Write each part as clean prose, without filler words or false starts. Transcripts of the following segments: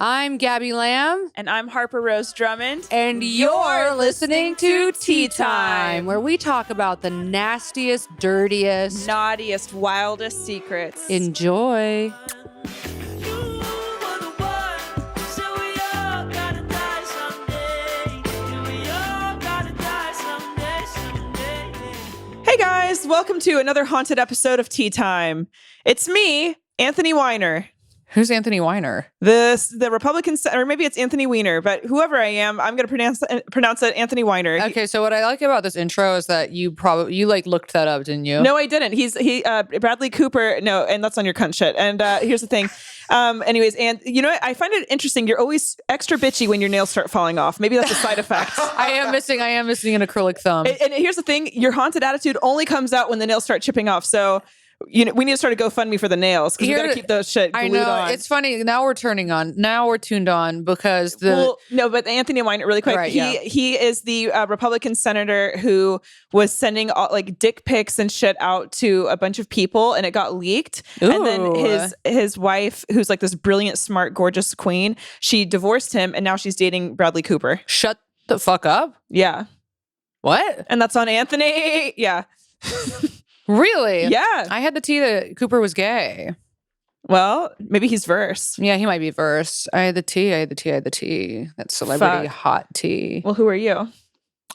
I'm Gabby Lamb. And I'm Harper-Rose Drummond. And you're listening to Tea Time, where we talk about the nastiest, dirtiest, naughtiest, wildest secrets. Enjoy. Hey guys, welcome to another haunted episode of Tea Time. It's me, Anthony Weiner. Who's Anthony Weiner? The Republican, or maybe it's Anthony Weiner, but whoever I am, I'm going to pronounce it Anthony Weiner. Okay, so what I like about this intro is that you looked that up, didn't you? No, I didn't. He Bradley Cooper. No, and that's on your cunt shit. And here's the thing. Anyways, and you know what? I find it interesting. You're always extra bitchy when your nails start falling off. Maybe that's a side effect. I am missing an acrylic thumb. And here's the thing. Your haunted attitude only comes out when the nails start chipping off. So we need to start a GoFundMe for the nails because we got to keep those shit glued on. I know. It's funny. Now we're tuned on because but Anthony Weiner, really quick. Right, he is the Republican senator who was sending dick pics and shit out to a bunch of people, and it got leaked. Ooh. And then his wife, who's like this brilliant, smart, gorgeous queen, she divorced him, and now she's dating Bradley Cooper. Shut the fuck up. Yeah. What? And that's on Anthony. Yeah. Really? Yeah. I had the tea that Cooper was gay. Well, maybe he's verse. Yeah, he might be verse. I had the tea. That celebrity hot tea. Well, who are you?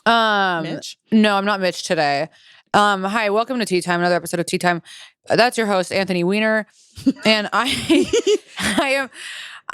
Mitch? No, I'm not Mitch today. Hi, welcome to Tea Time, another episode of Tea Time. That's your host, Anthony Weiner. And I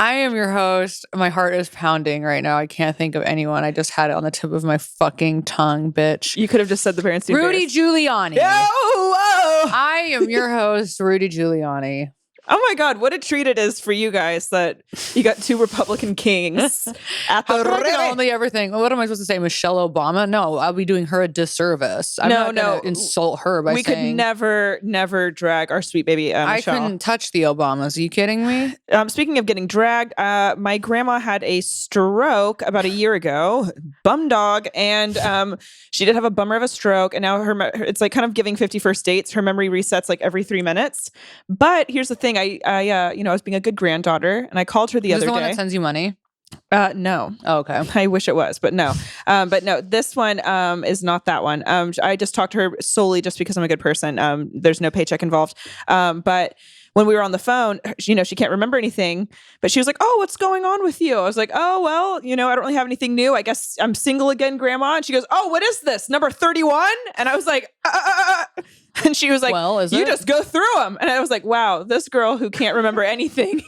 am your host. My heart is pounding right now. I can't think of anyone. I just had it on the tip of my fucking tongue, bitch. You could have just said the Berenstain Rudy Bears. Giuliani. Whoa! I am your host, Rudy Giuliani. Oh my God, what a treat it is for you guys that you got two Republican kings at the I can only ever think, what am I supposed to say, Michelle Obama? No, I'll be doing her a disservice. I'm not going to insult her by saying. We could never drag our sweet baby Michelle. I couldn't touch the Obamas. Are you kidding me? Speaking of getting dragged, my grandma had a stroke about a year ago. Bum dog. And she did have a bummer of a stroke. And now it's like kind of giving 51st dates. Her memory resets like every 3 minutes. But here's the thing. I was being a good granddaughter, and I called her the other day. Is this the one that sends you money? No. Oh, okay. I wish it was, but no. But no, this one is not that one. I just talked to her solely just because I'm a good person. There's no paycheck involved. But when we were on the phone, she can't remember anything, but she was like, "Oh, what's going on with you?" I was like, "Oh, well, I don't really have anything new. I guess I'm single again, Grandma." And she goes, "Oh, what is this? Number 31?" And I was like, And she was like, "Well, you just go through them." And I was like, wow, this girl who can't remember anything.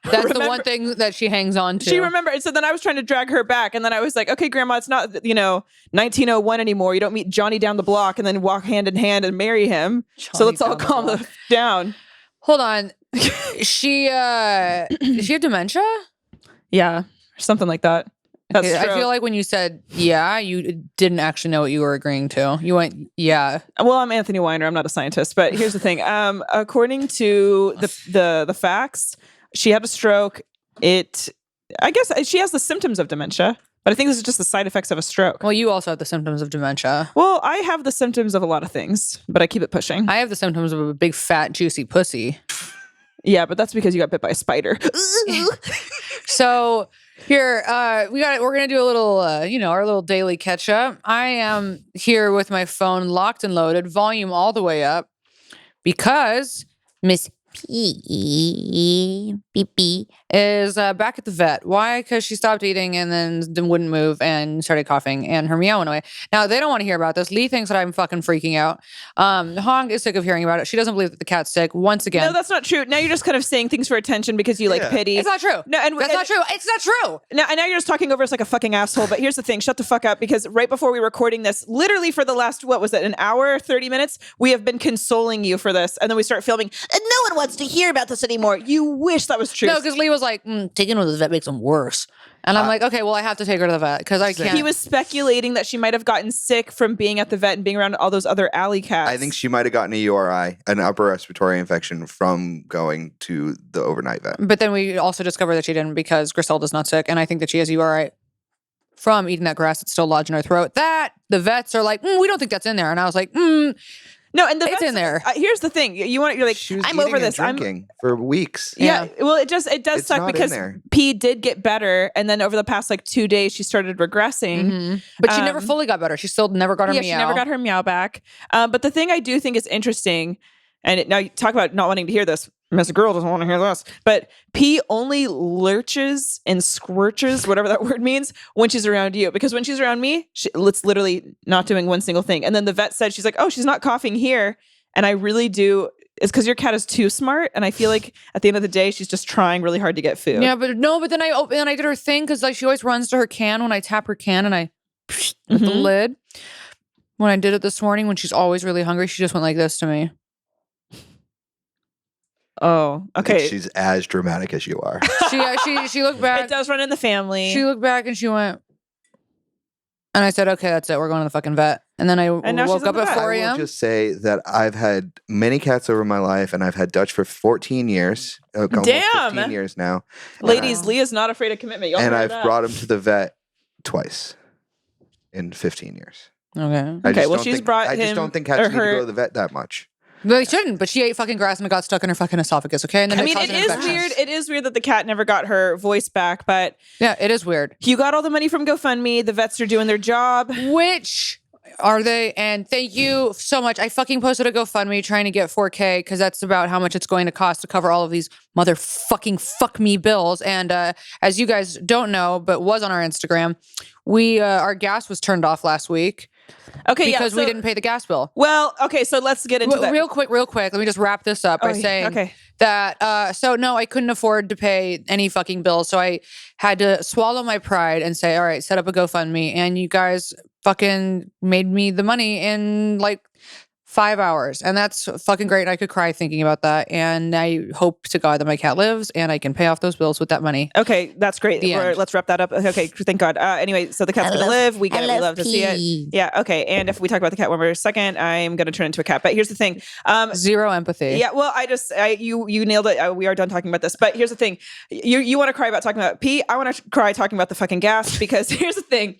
That's the one thing that she hangs on to. She remembered. So then I was trying to drag her back. And then I was like, okay, Grandma, it's not, 1901 anymore. You don't meet Johnny down the block and then walk hand in hand and marry him. So let's all calm down. Hold on. Does she have dementia? Yeah, something like that. Okay, I feel like when you said, yeah, you didn't actually know what you were agreeing to. You went, yeah. Well, I'm Anthony Weiner. I'm not a scientist. But here's the thing. According to the facts, she had a stroke. I guess she has the symptoms of dementia. But I think this is just the side effects of a stroke. Well, you also have the symptoms of dementia. Well, I have the symptoms of a lot of things, but I keep it pushing. I have the symptoms of a big, fat, juicy pussy. Yeah, but that's because you got bit by a spider. So here, we're gonna do a little, our little daily catch up. I am here with my phone locked and loaded, volume all the way up, because Miss P is back at the vet. Why? Because she stopped eating and then wouldn't move and started coughing, and her meow went away. Now, they don't want to hear about this. Lee thinks that I'm fucking freaking out. Hong is sick of hearing about it. She doesn't believe that the cat's sick. Once again. No, that's not true. Now you're just kind of saying things for attention because you like pity. It's not true. No, that's not true. It's not true. Now you're just talking over us like a fucking asshole. But here's the thing. Shut the fuck up, because right before we were recording this, literally for the last, what was it, an hour, 30 minutes, we have been consoling you for this. And then we start filming, and no one wants to hear about this anymore. You wish that was true. No, because Lee was like, taking her to the vet makes them worse. And I'm like, okay, well, I have to take her to the vet because I can't. He was speculating that she might have gotten sick from being at the vet and being around all those other alley cats. I think she might have gotten a URI, an upper respiratory infection, from going to the overnight vet. But then we also discovered that she didn't, because Griselda's not sick. And I think that she has URI from eating that grass that's still lodged in her throat. That the vets are like, we don't think that's in there. And I was like, No, and It's in there. Here's the thing: you're like, She was I'm eating over and this. drinking for weeks. Yeah. Well, it does It's suck not in because there. P did get better, and then over the past like 2 days, she started regressing. But she never fully got better. She still never got her meow. She never got her meow back. But the thing I do think is interesting, and now you talk about not wanting to hear this. Miss Girl doesn't want to hear this, but P only lurches and squirches, whatever that word means, when she's around you. Because when she's around me, it's literally not doing one single thing. And then the vet said, she's like, oh, she's not coughing here. And I really do. It's because your cat is too smart. And I feel like at the end of the day, she's just trying really hard to get food. Yeah, but then I did her thing because like she always runs to her can when I tap her can and I with the lid. When I did it this morning, when she's always really hungry, she just went like this to me. Oh, okay. She's as dramatic as you are. She looked back. It does run in the family. She looked back and she went, and I said, "Okay, that's it. We're going to the fucking vet." And then I woke up at 4 I a.m. will just say that I've had many cats over my life, and I've had Dutch for 14 years. Almost 15 years now. Ladies, Leah's not afraid of commitment. Y'all and heard I've that. brought him to the vet twice in 15 years. Okay. Okay. Well, she's brought him. I just don't think cats need to go to the vet that much. Well, they shouldn't, but she ate fucking grass and it got stuck in her fucking esophagus, okay? And then I mean, it is weird. It is weird that the cat never got her voice back, but yeah, it is weird. You got all the money from GoFundMe. The vets are doing their job. Which are they? And thank you so much. I fucking posted a GoFundMe trying to get 4K because that's about how much it's going to cost to cover all of these motherfucking fuck me bills. And as you guys don't know, but was on our Instagram, we our gas was turned off last week. Okay, because we didn't pay the gas bill. Well, okay, so let's get into that. Real quick. Let me just wrap this up by saying that, so no, I couldn't afford to pay any fucking bills. So I had to swallow my pride and say, all right, set up a GoFundMe. And you guys fucking made me the money in like 5 hours. And that's fucking great. I could cry thinking about that. And I hope to God that my cat lives and I can pay off those bills with that money. Okay, that's great. Let's wrap that up. Okay, thank God. Anyway, so the cat's going to live. We get it. We love to see it. Yeah, okay. And if we talk about the cat one more second, I'm going to turn into a cat. But here's the thing. Zero empathy. Yeah, well, you nailed it. We are done talking about this. But here's the thing. You want to cry about talking about pee. I want to cry talking about the fucking gas because here's the thing.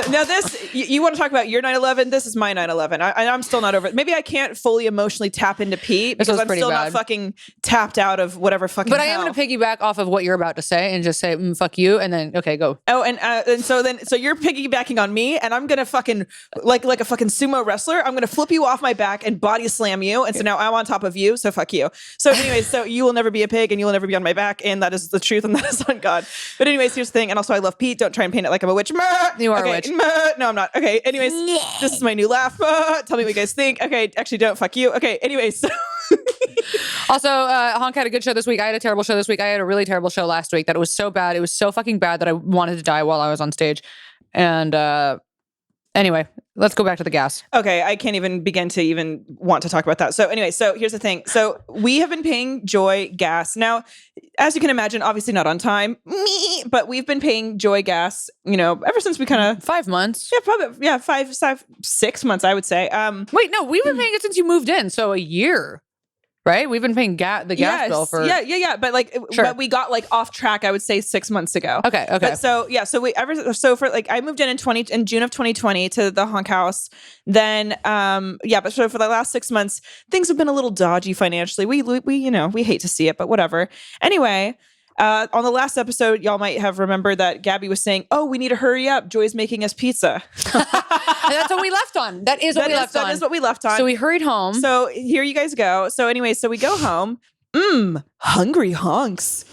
Now this, you want to talk about your 9/11? This is my 9/11. I'm still not over it. Maybe I can't fully emotionally tap into Pete because I'm still not fucking tapped out of whatever fucking But hell. I am going to piggyback off of what you're about to say and just say, fuck you. And then, okay, go. Oh, and so you're piggybacking on me and I'm going to fucking, like a fucking sumo wrestler, I'm going to flip you off my back and body slam you. And so now I'm on top of you. So fuck you. So anyways, so you will never be a pig and you will never be on my back. And that is the truth and that is on God. But anyways, here's the thing. And also I love Pete. Don't try and paint it like I'm a witch. You are a witch. No, I'm not. Okay, anyways, this is my new laugh. Tell me what you guys think. Okay, actually don't. Fuck you. Okay, anyways. So Also, Honk had a good show this week. I had a terrible show this week. I had a really terrible show last week that it was so bad. It was so fucking bad that I wanted to die while I was on stage. And anyway, let's go back to the gas. Okay, I can't even begin to even want to talk about that. So anyway, so here's the thing. So we have been paying Joy gas. Now, as you can imagine, obviously not on time, but we've been paying Joy gas, ever since we kind of 5 months. Yeah, probably 6 months, I would say. Wait, no, we've been paying it since you moved in, so a year. Right? We've been paying the gas bill for but but we got like off track, I would say 6 months ago. Okay. But so I moved in June of 2020 to the Honk house. Then but so for the last 6 months, things have been a little dodgy financially. We hate to see it, but whatever. Anyway, on the last episode, y'all might have remembered that Gabby was saying, "Oh, we need to hurry up. Joy's making us pizza." And that's what we left on. That is what we left on. So we hurried home. So here you guys go. So anyway, so we go home. Hungry honks.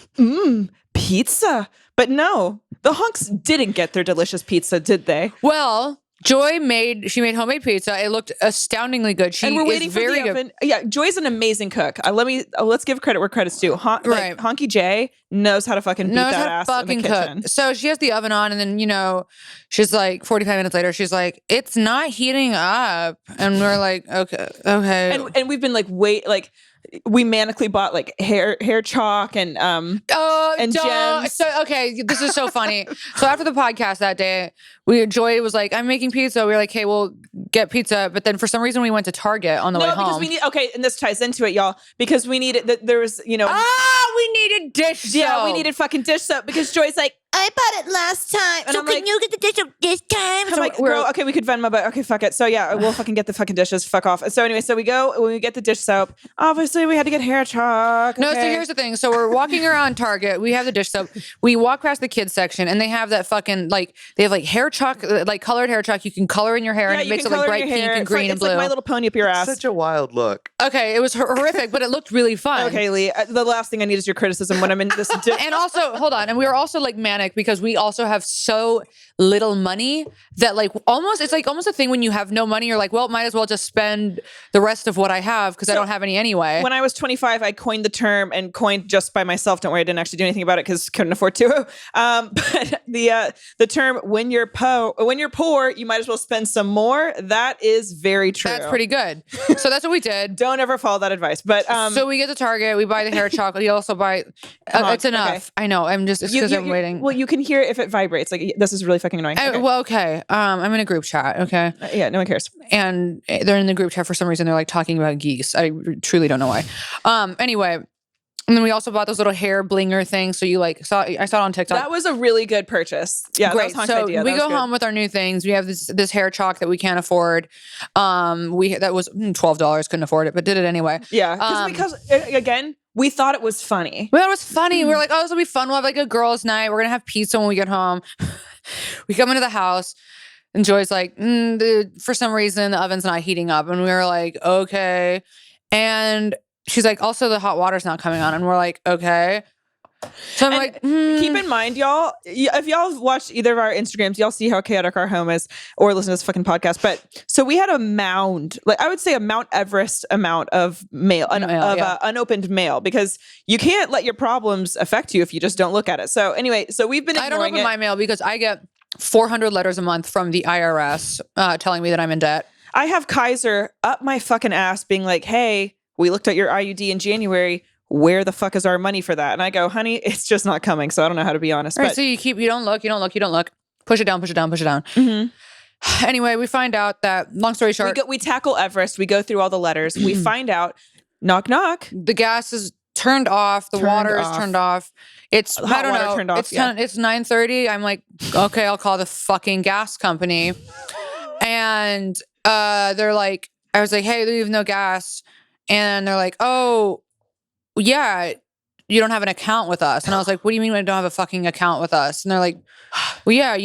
Pizza. But no, the honks didn't get their delicious pizza, did they? Well, Joy made homemade pizza. It looked astoundingly good. And we're waiting for the oven. Yeah, Joy's an amazing cook. Let's give credit where credit's due. Honky J knows how to fucking beat that ass in the kitchen. So she has the oven on, and then she's like 45 minutes later, she's like, "It's not heating up," and we're like, "Okay." And we've been we manically bought like hair chalk and gems. So okay, this is so funny. So after the podcast that day, Joy was like, "I'm making pizza." We were like, "Hey, we'll get pizza." But then for some reason we went to Target on the way home. And this ties into it, y'all, because we needed there was we needed dish soap. Yeah, we needed fucking dish soap because Joy's like, I bought it last time. And So I'm can like, you get the dish this time? I'm like, girl, okay, we could Venmo, but okay, fuck it. So yeah, we'll fucking get the fucking dishes. Fuck off. So anyway, so we go, when we get the dish soap, obviously we had to get hair chalk. No, so okay. here's the thing. So we're walking around Target. We have the dish soap. We walk past the kids section, and they have that fucking they have like hair chalk, like colored hair chalk. You can color in your hair, and it you makes can it like color bright your pink hair. and green and It's blue. like My Little Pony up your ass. Such a wild look. Okay, it was horrific, but it looked really fun. Okay, Lee. The last thing I need is your criticism when I'm in this. And also, hold on. And we were also like manic because we also have so little money that it's almost a thing when you have no money, you're like, well, might as well just spend the rest of what I have because I don't have any anyway. When I was 25, I coined the term and coined just by myself. Don't worry, I didn't actually do anything about it because couldn't afford to. But the term when you're poor, you might as well spend some more. That is very true. That's pretty good. So that's what we did. Don't ever follow that advice. But so we get to Target, we buy the hair chocolate. You also buy. It's enough. Okay. I know. It's because I'm waiting. Well, you can hear if it vibrates. Like this is really fucking annoying. Okay. Well, okay. I'm in a group chat. Okay. Yeah, no one cares. And they're in the group chat for some reason. They're like talking about geese. I truly don't know why. Anyway, and then we also bought those little hair blinger things. So I saw it on TikTok. That was a really good purchase. Yeah, great. That was Honk's So idea. we That was go good. home with our new things. We have this hair chalk that we can't afford. That was $12. Couldn't afford it, but did it anyway. Yeah, because again, we thought it was funny. We thought it was funny. We were like, oh, this will be fun. We'll have like a girls' night. We're gonna have pizza when we get home. We come into the house. And Joy's like, for some reason, the oven's not heating up. And we were like, okay. And she's like, also, the hot water's not coming on. And we're like, okay. So I'm like, keep in mind, y'all, if y'all watch either of our Instagrams, y'all see how chaotic our home is or listen to this fucking podcast. But so we had a mound, like I would say a Mount Everest amount of mail, unopened mail, because you can't let your problems affect you if you just don't look at it. So anyway, so we've been ignoring I don't open my mail because I get 400 letters a month from the IRS telling me that I'm in debt. I have Kaiser up my fucking ass being like, hey, we looked at your IUD in January. Where the fuck is our money for that? And I go, honey, it's just not coming. So I don't know how to be honest. Right, but so you don't look. Push it down. Mm-hmm. Anyway, we find out that, long story short, we tackle Everest. We go through all the letters. We find out, knock, knock. the gas is turned off. The water is turned off. It's, The hot I don't water know. turned off, It's yeah. it's 9:30. I'm like, okay, I'll call the fucking gas company. And they're like, I was like, hey, we have no gas. And they're like, oh, yeah, you don't have an account with us. And I was like, what do you mean I don't have a fucking account with us? And they're like, well, yeah,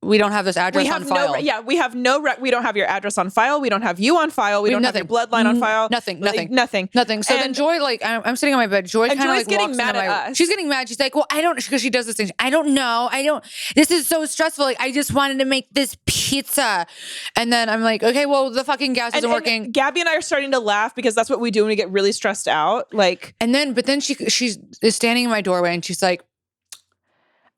we don't have this address on file. We have we don't have your address on file. We don't have you on file. We don't have your bloodline on file. Nothing. So then And- Joy, I'm sitting on my bed. Joy And kind of Joy's like getting walks mad into at us. She's getting mad. She's like, well, I don't, because she does this thing. I don't know. This is so stressful. Like, I just wanted to make this pizza. And then I'm like, okay, well, the fucking gas isn't working. And Gabby and I are starting to laugh because that's what we do when we get really stressed out. Like, But then she is standing in my doorway and she's like,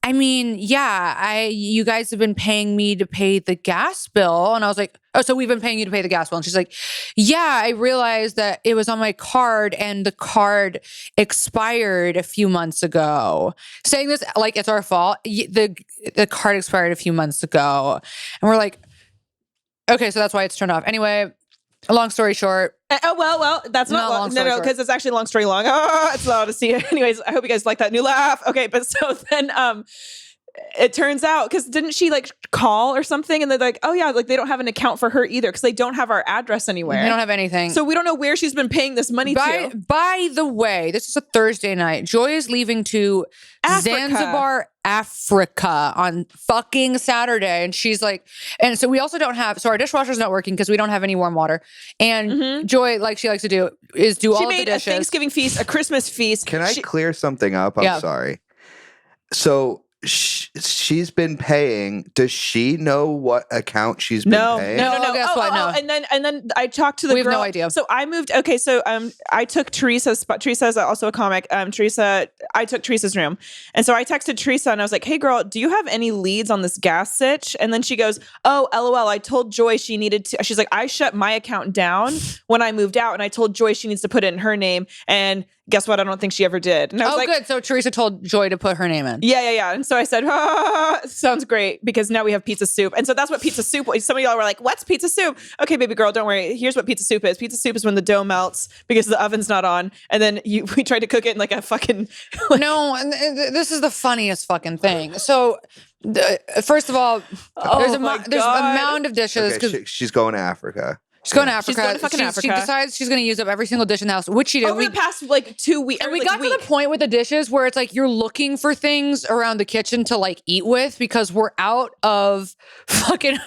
I mean, yeah, you guys have been paying me to pay the gas bill. And I was like, oh, so we've been paying you to pay the gas bill. And she's like, yeah, I realized that it was on my card and the card expired a few months ago. Saying this like it's our fault. The card expired a few months ago. And we're like, okay, so that's why it's turned off. Anyway, long story short. well, that's not long. No, because it's actually long story long. It's loud to see it. Anyways, I hope you guys like that new laugh. Okay, but so then it turns out, because didn't she like call or something? And they're like, oh yeah, like they don't have an account for her either because they don't have our address anywhere. They don't have anything. So we don't know where she's been paying this money to. By the way, this is a Thursday night. Joy is leaving to Zanzibar, Africa on fucking Saturday. And she's like, and so we also don't have, so our dishwasher's not working because we don't have any warm water. And Joy, like she likes to do, is do all She of the made a dishes. Thanksgiving feast, a Christmas feast. Can I clear something up? I'm sorry. So she's been paying. Does she know what account she's been paying? No. Guess what? No. And then I talked to the girl. We have no idea. So I moved. Okay, so I took Teresa's spot. Teresa is also a comic. I took Teresa's room, and so I texted Teresa and I was like, "Hey, girl, do you have any leads on this gas sitch?" And then she goes, "Oh, LOL. I told Joy she needed to." She's like, "I shut my account down when I moved out, and I told Joy she needs to put it in her name and." Guess what? I don't think she ever did. And I was good. So Teresa told Joy to put her name in. Yeah. And so I said, sounds great, because now we have pizza soup. And so that's what pizza soup was. Some of y'all were like, what's pizza soup? Okay, baby girl, don't worry. Here's what pizza soup is. Pizza soup is when the dough melts because the oven's not on. And then we tried to cook it in like a fucking... No, this is the funniest fucking thing. So... first of all, there's a mound of dishes. Okay, she's going to Africa. She's going to Africa. She's going to fucking Africa. She decides she's going to use up every single dish in the house, which she did. Over the past like 2 weeks. And we got to the point with the dishes where it's like you're looking for things around the kitchen to like eat with because we're out of fucking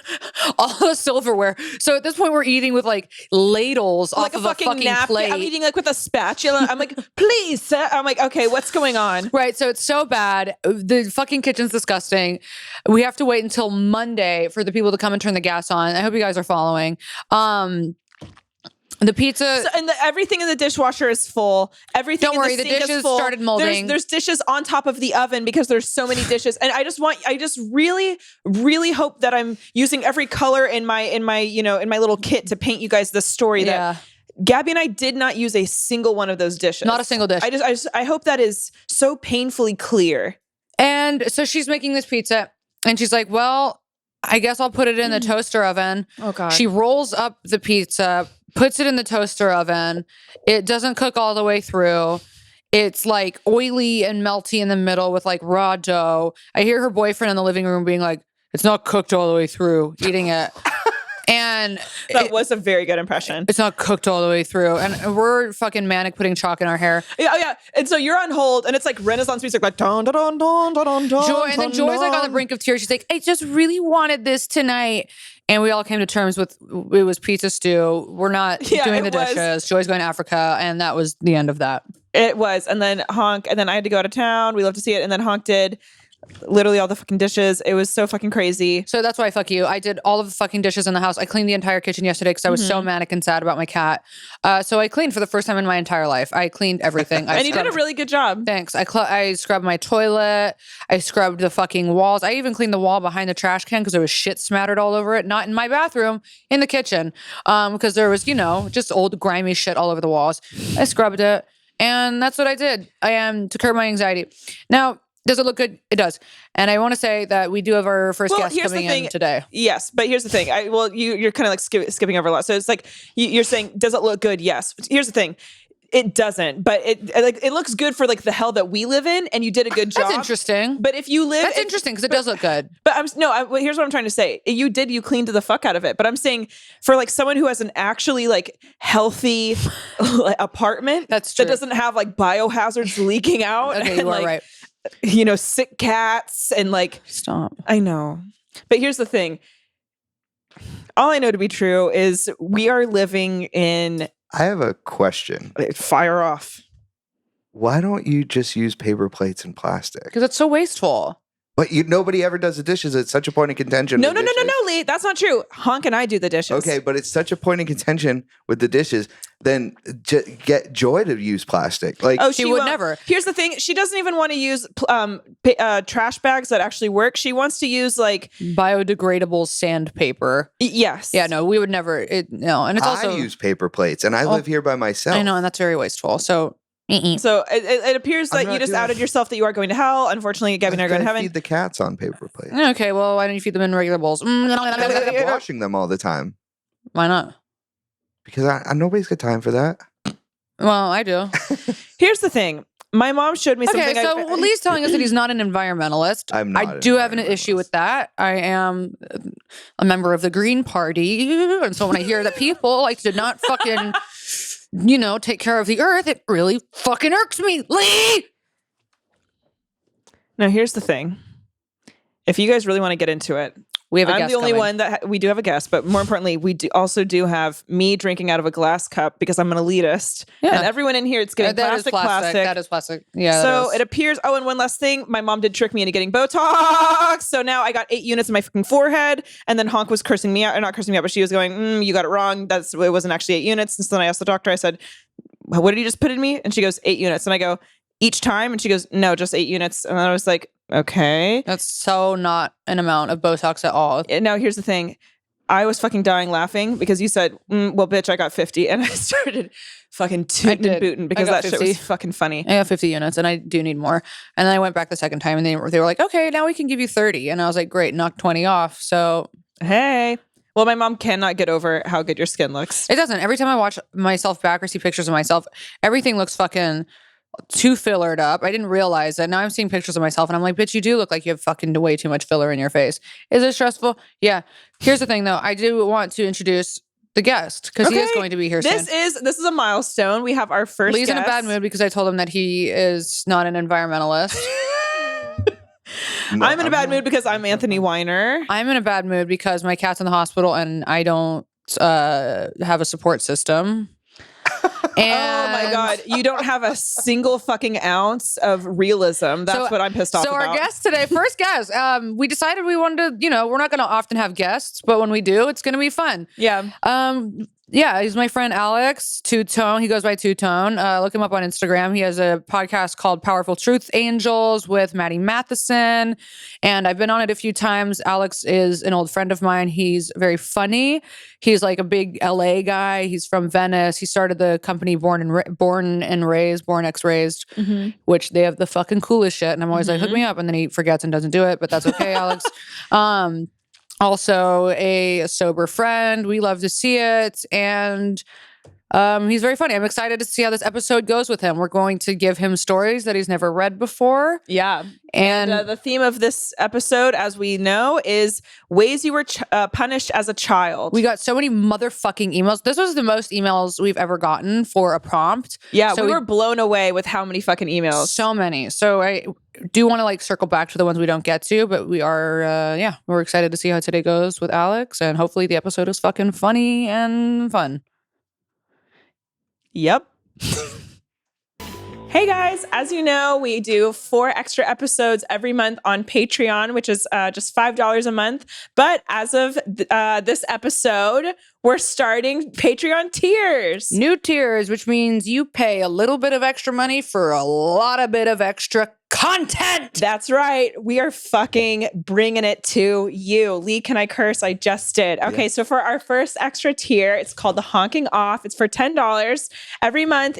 all the silverware. So at this point, we're eating with like ladles like off of a fucking napkin. plate. I'm eating like with a spatula. I'm like, please, sir. I'm like, okay, what's going on? Right. So it's so bad. The fucking kitchen's disgusting. We have to wait until Monday for the people to come and turn the gas on. I hope you guys are following. The pizza and everything in the dishwasher is full. Everything. Don't worry, in the the sink dishes is full. started molding. There's dishes on top of the oven because there's so many dishes, and I just really, really hope that I'm using every color in my little kit to paint you guys this story that Gabby and I did not use a single one of those dishes. Not a single dish. I hope that is so painfully clear. And so she's making this pizza, and she's like, "Well, I guess I'll put it in the toaster oven." Oh God. She rolls up the pizza, puts it in the toaster oven. It doesn't cook all the way through. It's like oily and melty in the middle with like raw dough. I hear her boyfriend in the living room being like, "It's not cooked all the way through," eating it. And that was a very good impression. It's not cooked all the way through. And we're fucking manic putting chalk in our hair. Yeah. And so you're on hold and it's like Renaissance music, like dun dun dun dun dun dun. Joy, and then Joy's like on the brink of tears. She's like, "I just really wanted this tonight." And we all came to terms with it was pizza stew. We're not doing the dishes. Joy's going to Africa. And that was the end of that. It was. And then Honk, and then I had to go out of town. We love to see it. And then Honk did literally all the fucking dishes. It was so fucking crazy. So that's why fuck you. I did all of the fucking dishes in the house. I cleaned the entire kitchen yesterday because I was so manic and sad about my cat. So I cleaned for the first time in my entire life. I cleaned everything. And you did a really good job. Thanks. I scrubbed my toilet. I scrubbed the fucking walls. I even cleaned the wall behind the trash can because there was shit smattered all over it. Not in my bathroom, in the kitchen. Because there was, just old grimy shit all over the walls. I scrubbed it. And that's what I did. To curb my anxiety. Now, does it look good? It does. And I want to say that we do have our first guest coming in today. Yes, but here's the thing. You're kind of like skipping over a lot. So it's like you're saying, does it look good? Yes. Here's the thing. It doesn't, but it looks good for like the hell that we live in, and you did a good job. That's interesting. But if you live, that's interesting because it does look good. But here's what I'm trying to say. You cleaned the fuck out of it. But I'm saying for like someone who has an actually like healthy apartment that doesn't have like biohazards leaking out. Okay, you are right. Sick cats and like stop. I know. But here's the thing. All I know to be true is we are living in. I have a question. Fire off. Why don't you just use paper plates and plastic? Because it's so wasteful. But nobody ever does the dishes. It's such a point of contention. No, Lee. That's not true. Honk and I do the dishes. Okay, but it's such a point of contention with the dishes. Then get Joy to use plastic. Like, she would never. Here's the thing. She doesn't even want to use trash bags that actually work. She wants to use like biodegradable sandpaper. Yes. Yeah. No, we would never. No, and it's also I use paper plates, and I live here by myself. I know, and that's very wasteful. So. So it appears that you just outed yourself that you are going to hell. Unfortunately, Gabby and I are going to heaven. Feed the cats on paper plates. Okay, well, why don't you feed them in regular bowls? I'm washing them all the time. Why not? Because nobody's got time for that. Well, I do. Here's the thing. My mom showed me something. Okay, so Lee's telling us that he's not an environmentalist. I'm not. I do have an issue with that. I am a member of the Green Party. And so when I hear that people like to not fucking... take care of the earth, it really fucking irks me, Lee! Now, here's the thing. If you guys really want to get into it, we have a guest I'm the only coming. one that we do have a guest, but more importantly, we also do have me drinking out of a glass cup because I'm an elitist. Yeah. And everyone in here, it's getting plastic. That is plastic. Yeah. So it appears, and one last thing, my mom did trick me into getting Botox. So now I got 8 units in my fucking forehead. And then Honk was cursing me out, or not cursing me out, but she was going, you got it wrong. It wasn't actually 8 units. And so then I asked the doctor, I said, what did you just put in me? And she goes, 8 units. And I go, each time? And she goes, no, just 8 units. And I was like, okay. That's so not an amount of Botox at all. Now, here's the thing. I was fucking dying laughing because you said, well, bitch, I got 50. And I started fucking tooting and booting because that 50. Shit was fucking funny. I got 50 units and I do need more. And then I went back the second time and they were like, okay, now we can give you 30. And I was like, great, knock 20 off. So, hey. Well, my mom cannot get over how good your skin looks. It doesn't. Every time I watch myself back or see pictures of myself, everything looks fucking too fillered up. I didn't realize that. Now I'm seeing pictures of myself and I'm like, bitch, you do look like you have fucking way too much filler in your face. Is it stressful? Yeah. Here's the thing though. I do want to introduce the guest because he is going to be here soon. This is a milestone. We have our first Lee's guest. in a bad mood because I told him that he is not an environmentalist. No, I'm in a bad mood because I'm Anthony Weiner. I'm in a bad mood because my cat's in the hospital and I don't have a support system. And oh my God, you don't have a single fucking ounce of realism. That's what I'm pissed off about. So our guest today, first guest, we decided we wanted to, we're not going to often have guests, but when we do, it's going to be fun. Yeah. Yeah, he's my friend Alex Two-Tone. He goes by Two-Tone. Look him up on Instagram. He has a podcast called Powerful Truth Angels with Maddie Matheson. And I've been on it a few times. Alex is an old friend of mine. He's very funny. He's like a big LA guy. He's from Venice. He started the company Born X Raised, which they have the fucking coolest shit. And I'm always like, hook me up. And then he forgets and doesn't do it, but that's okay, Alex. Also a sober friend. We love to see it. And he's very funny. I'm excited to see how this episode goes with him. We're going to give him stories that he's never read before. Yeah. And the theme of this episode, as we know, is ways you were punished as a child. We got so many motherfucking emails. This was the most emails we've ever gotten for a prompt. Yeah, so we were blown away with how many fucking emails. So many. So I do want to circle back to the ones we don't get to, but we are, we're excited to see how today goes with Alex. And hopefully the episode is fucking funny and fun. Yep. Hey guys, as you know, we do 4 extra episodes every month on Patreon, which is just $5 a month. But as of this episode, we're starting Patreon tiers. New tiers, which means you pay a little bit of extra money for a lot of bit of extra content. That's right. We are fucking bringing it to you. Lee, can I curse? I just did. Okay, so for our first extra tier, it's called the Honking Off. It's for $10 every month.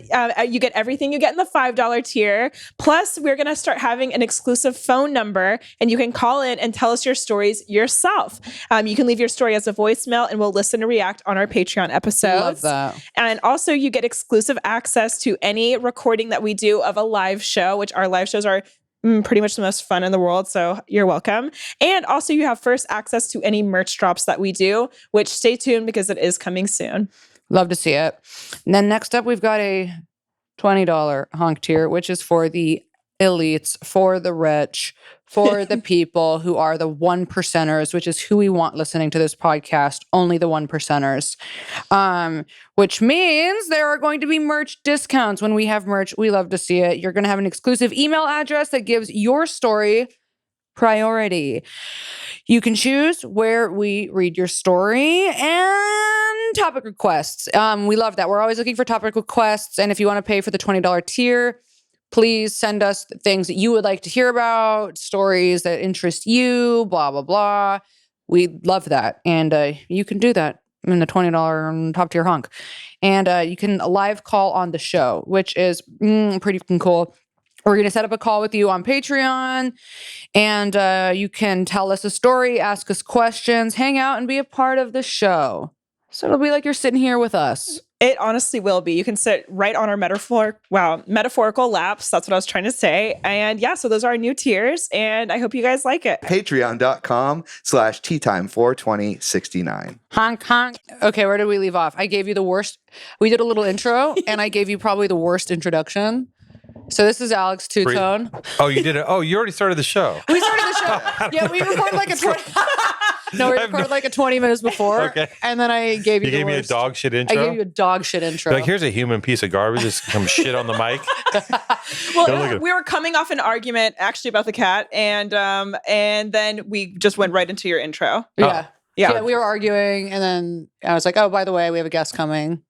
You get everything you get in the $5 tier. Plus, we're going to start having an exclusive phone number, and you can call in and tell us your stories yourself. You can leave your story as a voicemail, and we'll listen to react on our Patreon episodes. Love that. And also, you get exclusive access to any recording that we do of a live show, which our live shows are pretty much the most fun in the world. So you're welcome. And also you have first access to any merch drops that we do, which stay tuned because it is coming soon. Love to see it. And then next up, we've got a $20 honk tier, which is for the elites, for the rich, for the people who are the 1 percenters, which is who we want listening to this podcast, only the 1 percenters. Which means there are going to be merch discounts when we have merch. We love to see it. You're going to have an exclusive email address that gives your story priority. You can choose where we read your story and topic requests. We love that. We're always looking for topic requests. And if you want to pay for the $20 tier, please send us things that you would like to hear about, stories that interest you, blah, blah, blah. We love that. And you can do that in the $20 top tier honk. And you can live call on the show, which is pretty fucking cool. We're going to set up a call with you on Patreon, and you can tell us a story, ask us questions, hang out, and be a part of the show. So it'll be like you're sitting here with us. It honestly will be. You can sit right on our metaphorical laps. That's what I was trying to say. And yeah, so those are our new tiers, and I hope you guys like it. Patreon.com/teatime42069. Honk, honk. Okay, where did we leave off? I gave you the worst. We did a little intro, and I gave you probably the worst introduction. So this is Alex Two-Tone. Oh, you did it. Oh, you already started the show. We started the show. Yeah, we recorded like a 20. No, we recorded like a 20 minutes before. Okay. And then I gave you gave me a dog shit intro? I gave you a dog shit intro. Like, here's a human piece of garbage. Just come shit on the mic. Well, we were coming off an argument actually about the cat, and then we just went right into your intro. Yeah. Yeah, we were arguing, and then I was like, oh, by the way, we have a guest coming.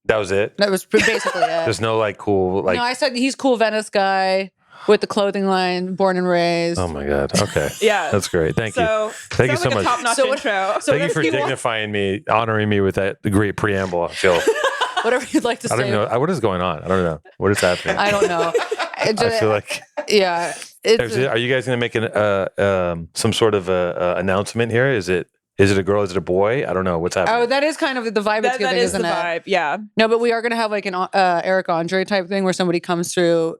That was it? That was basically it. There's no cool, No, I said he's cool Venice guy. with the clothing line, born and raised. Oh my God. Okay. Yeah. That's great. Thank you. So Thank you sounds so like much. a top-notch So what- intro. Thank you for dignifying me, honoring me with that great preamble. I feel. Whatever you'd like to I don't say. even know. What is going on? I don't know. What is happening? I don't know. I feel like. Yeah. It's, Are you guys going to make some sort of announcement here? Is it a girl? Is it a boy? I don't know. What's happening? oh, that is kind of the vibe it's that giving, is isn't the it? vibe. Yeah. No, but we are going to have like an Eric Andre type thing where somebody comes through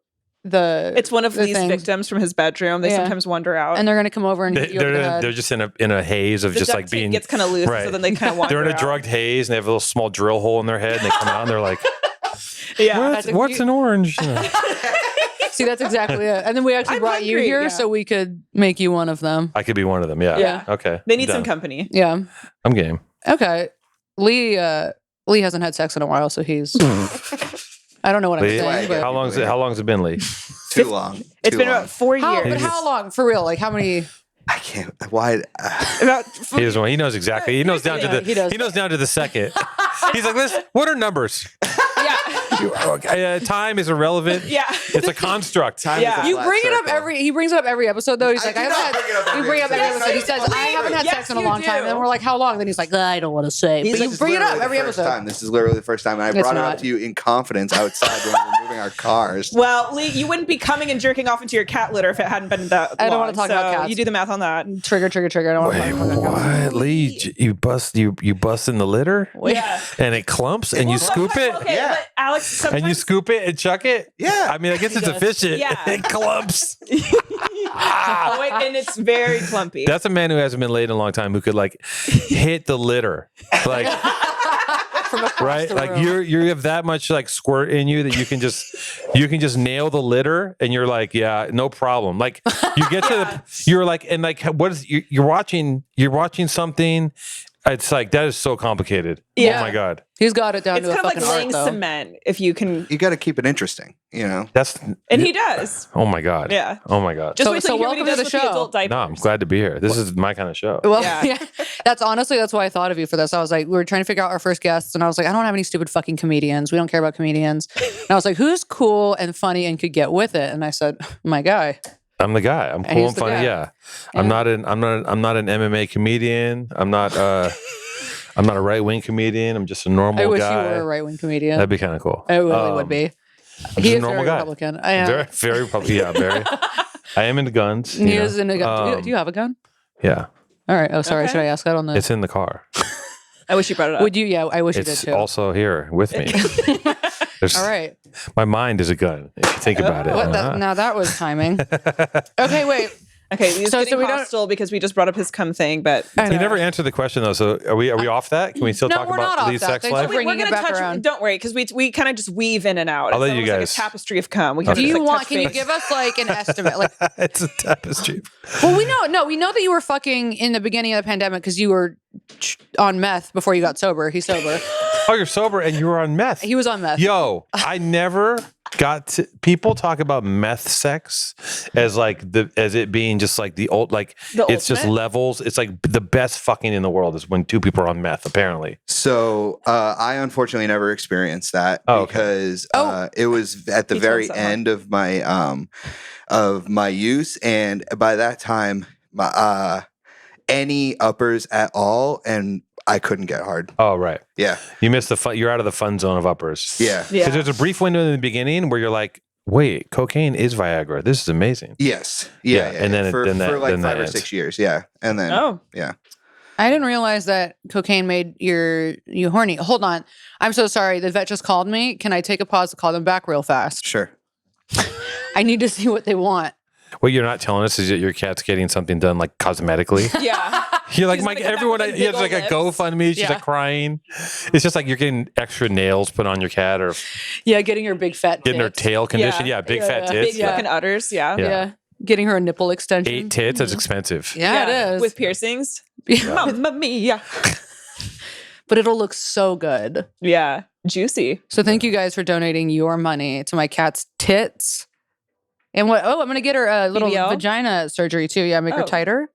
It's one of the Lee's things. victims from his bedroom. They Yeah. sometimes wander out. and they're going to come over and hit you over the head. They're just in a haze of the just duct like tape being. gets kind of loose, right. so then they kind of wander They're in a out. drugged haze and they have a little small drill hole in their head and they come out and they're like, Yeah. That's a- what's an orange? See, that's exactly it. And then we actually I'm brought you hungry, here yeah. so we could make you one of them. I could be one of them. Yeah. Yeah. Okay. They need Done. some company. Yeah. I'm game. Okay. Lee hasn't had sex in a while, so he's. I don't know what I'm Lee, saying. But How long's it been, Lee? Too long. It's Too been long. about 4 how, years. but how long? For real? Like how many? I can't. Why? About He doesn't. He knows exactly. He knows down to Yeah, the. he does. He knows down to the second. He's like, "Listen, what are numbers? yeah. Time is irrelevant. Yeah. It's a construct. Time Yeah. is a You flat bring it up circle. every. He brings it up every episode though. He's I like, do I haven't not had. bring it up every You bring it up every episode. episode. He says, I haven't had Yes, sex in a you long time. do. And then we're like, how long? Then he's like, I don't want to say. This But you is bring it up literally every the first episode. time. This is literally the first time. And I It's brought it not. up to you in confidence outside when we were moving our cars. Well, Lee, you wouldn't be coming and jerking off into your cat litter if it hadn't been that I don't long. wanna talk about So cats. You do the math on that. Trigger. I don't want to Wait, talk about that. what? Lee, you bust in the litter Yeah. and it clumps and you Well, scoop it Okay, Yeah. but Alex, sometimes and you scoop it and chuck it. Yeah. I mean, I guess it's does. efficient. Yeah. It clumps. Oh, wait, and it's very clumpy. That's a man who hasn't been laid in a long time who could like hit the litter, like From across right, the like room. you have that much like squirt in you that you can just nail the litter, and you're like, yeah, no problem. Like you get to the, you're like, and like, what is you're watching something. It's like that is so complicated. Yeah. Oh my god, He's got it down It's to a kind of like fucking art laying though. cement if you can. You got to keep it interesting, you know? that's And he does. oh my god, Yeah. oh my god. Just So- wait till so you hear what he welcome to does the with the show. adult diapers. No, I'm glad to be here. This is my kind of show. Well, Yeah. yeah. That's why I thought of you for this. I was like, we were trying to figure out our first guests, and I was like, I don't have any stupid fucking comedians. We don't care about comedians. And I was like, who's cool and funny and could get with it? And I said, my guy. I'm the guy. I'm And cool he's and the funny. guy. Yeah. I'm not an MMA comedian. I'm not a right-wing comedian. I'm just a normal I wish guy. you were a right wing comedian. That'd be kind of cool. It really would be. I'm He just a is normal very guy. Republican. I am. Very, very Republican. Yeah, very. I am into guns. He you is know. in a gun. Do you have a gun? Yeah, All right. Oh, sorry. Okay. Should I ask that on the? it's in the car. I wish you brought it up. Would you? Yeah, I wish you did It's too. also here with me. There's- All right. My mind is a gun. If you think about it. What? Now that was timing. Okay, wait. Okay, he's So getting we don't- hostile because we just brought up his cum thing, but I He never answered the question though. So are we off that? Can we still No, talk we're not about off Lee's that. sex Thanks life? for bringing it gonna back around. Don't worry, because we kind of just weave in and out. I'll let It's you almost guys- like a tapestry of cum. We kind Do of you just, like, want? touch Can you base. give us like an estimate? Like, It's a tapestry. well, we know that you were fucking in the beginning of the pandemic because you were on meth before you got sober. He's sober. Oh, you're sober and you were on meth. He was on meth. Yo, I never got to. People talk about meth sex as like as it being just like the old, like The it's just ultimate? levels. It's like the best fucking in the world is when two people are on meth. Apparently, So I unfortunately never experienced that Oh, okay. because Oh. it was at the He told very someone. end of my use, and by that time, any uppers at all, and I couldn't get hard. oh right, Yeah, you missed the fun. You're out of the fun zone of uppers. yeah, Yeah. because there's a brief window in the beginning where you're like, wait, cocaine is Viagra. This is amazing. yes, Yeah, and then for like then that 5 or ends. 6 years, yeah, and then Oh, yeah. I didn't realize that cocaine made you horny. Hold on. I'm so sorry. The vet just called me. Can I take a pause to call them back real fast? Sure. I need to see what they want. What you're not telling us is that your cat's getting something done like cosmetically. yeah. You're like, She's Mike, gonna come everyone, back with he has big like a ol' lips. GoFundMe. She's Yeah. like crying. It's just like you're getting extra nails put on your cat or Yeah, getting her big fat getting her tits. tail conditioned. Yeah. Yeah, big Yeah, fat yeah. tits. Big Yeah. fucking udders. Yeah. Yeah. Yeah. Getting her a nipple extension. 8 tits, that's expensive. Yeah, it is. With piercings. Yeah. Mamma mia. But it'll look so good. Yeah. Juicy. So thank you guys for donating your money to my cat's tits. And what? Oh, I'm gonna get her a little BBL? vagina surgery too. Yeah, make her Oh. tighter.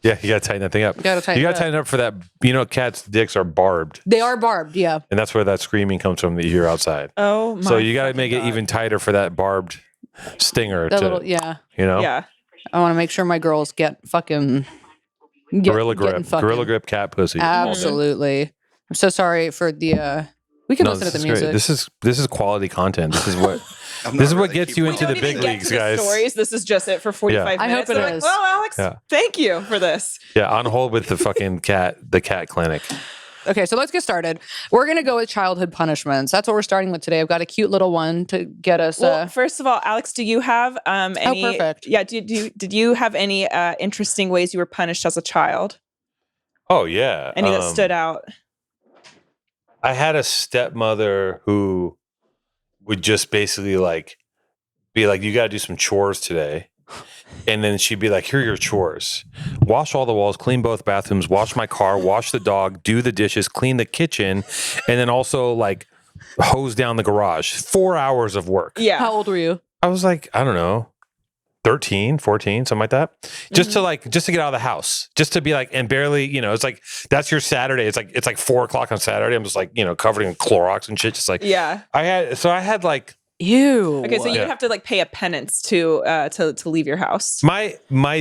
Yeah, you got to tighten that thing up. You gotta tighten. You it got to up. tighten up for that. You know, cats' dicks are barbed. They are barbed. Yeah. And that's where that screaming comes from that you hear outside. Oh my. So you got to fucking make it God. even tighter for that barbed stinger. That to, little, yeah. You know? Yeah. I want to make sure my girls get fucking Gorilla Grip cat pussy. Absolutely. I'm so sorry for the. We can listen to the music. This is quality content. This is what I'm this is not what really gets you into the Don't big even get leagues, to the guys. Stories. This is just it for 45 I minutes. hope it They're is. Like, well, Alex, thank you for this. Yeah, on hold with the fucking the cat clinic. Okay, so let's get started. We're gonna go with childhood punishments. That's what we're starting with today. I've got a cute little one to get us. Well, first of all, Alex, do you have any? Oh, perfect. Yeah. Did you have any interesting ways you were punished as a child? Oh yeah. Any that stood out? I had a stepmother who would just basically be like, you got to do some chores today. And then she'd be like, here are your chores. Wash all the walls, clean both bathrooms, wash my car, wash the dog, do the dishes, clean the kitchen, and then also hose down the garage. 4 hours of work. Yeah. how old were you? I was like, I don't know, 13, 14, something like that. Just to get out of the house, just to be like, and barely, it's like, that's your Saturday. It's like 4 o'clock on Saturday. I'm just like, covered in Clorox and shit. Just like, Yeah. I had like, Ew. Okay, so you'd have to pay a penance to leave your house. my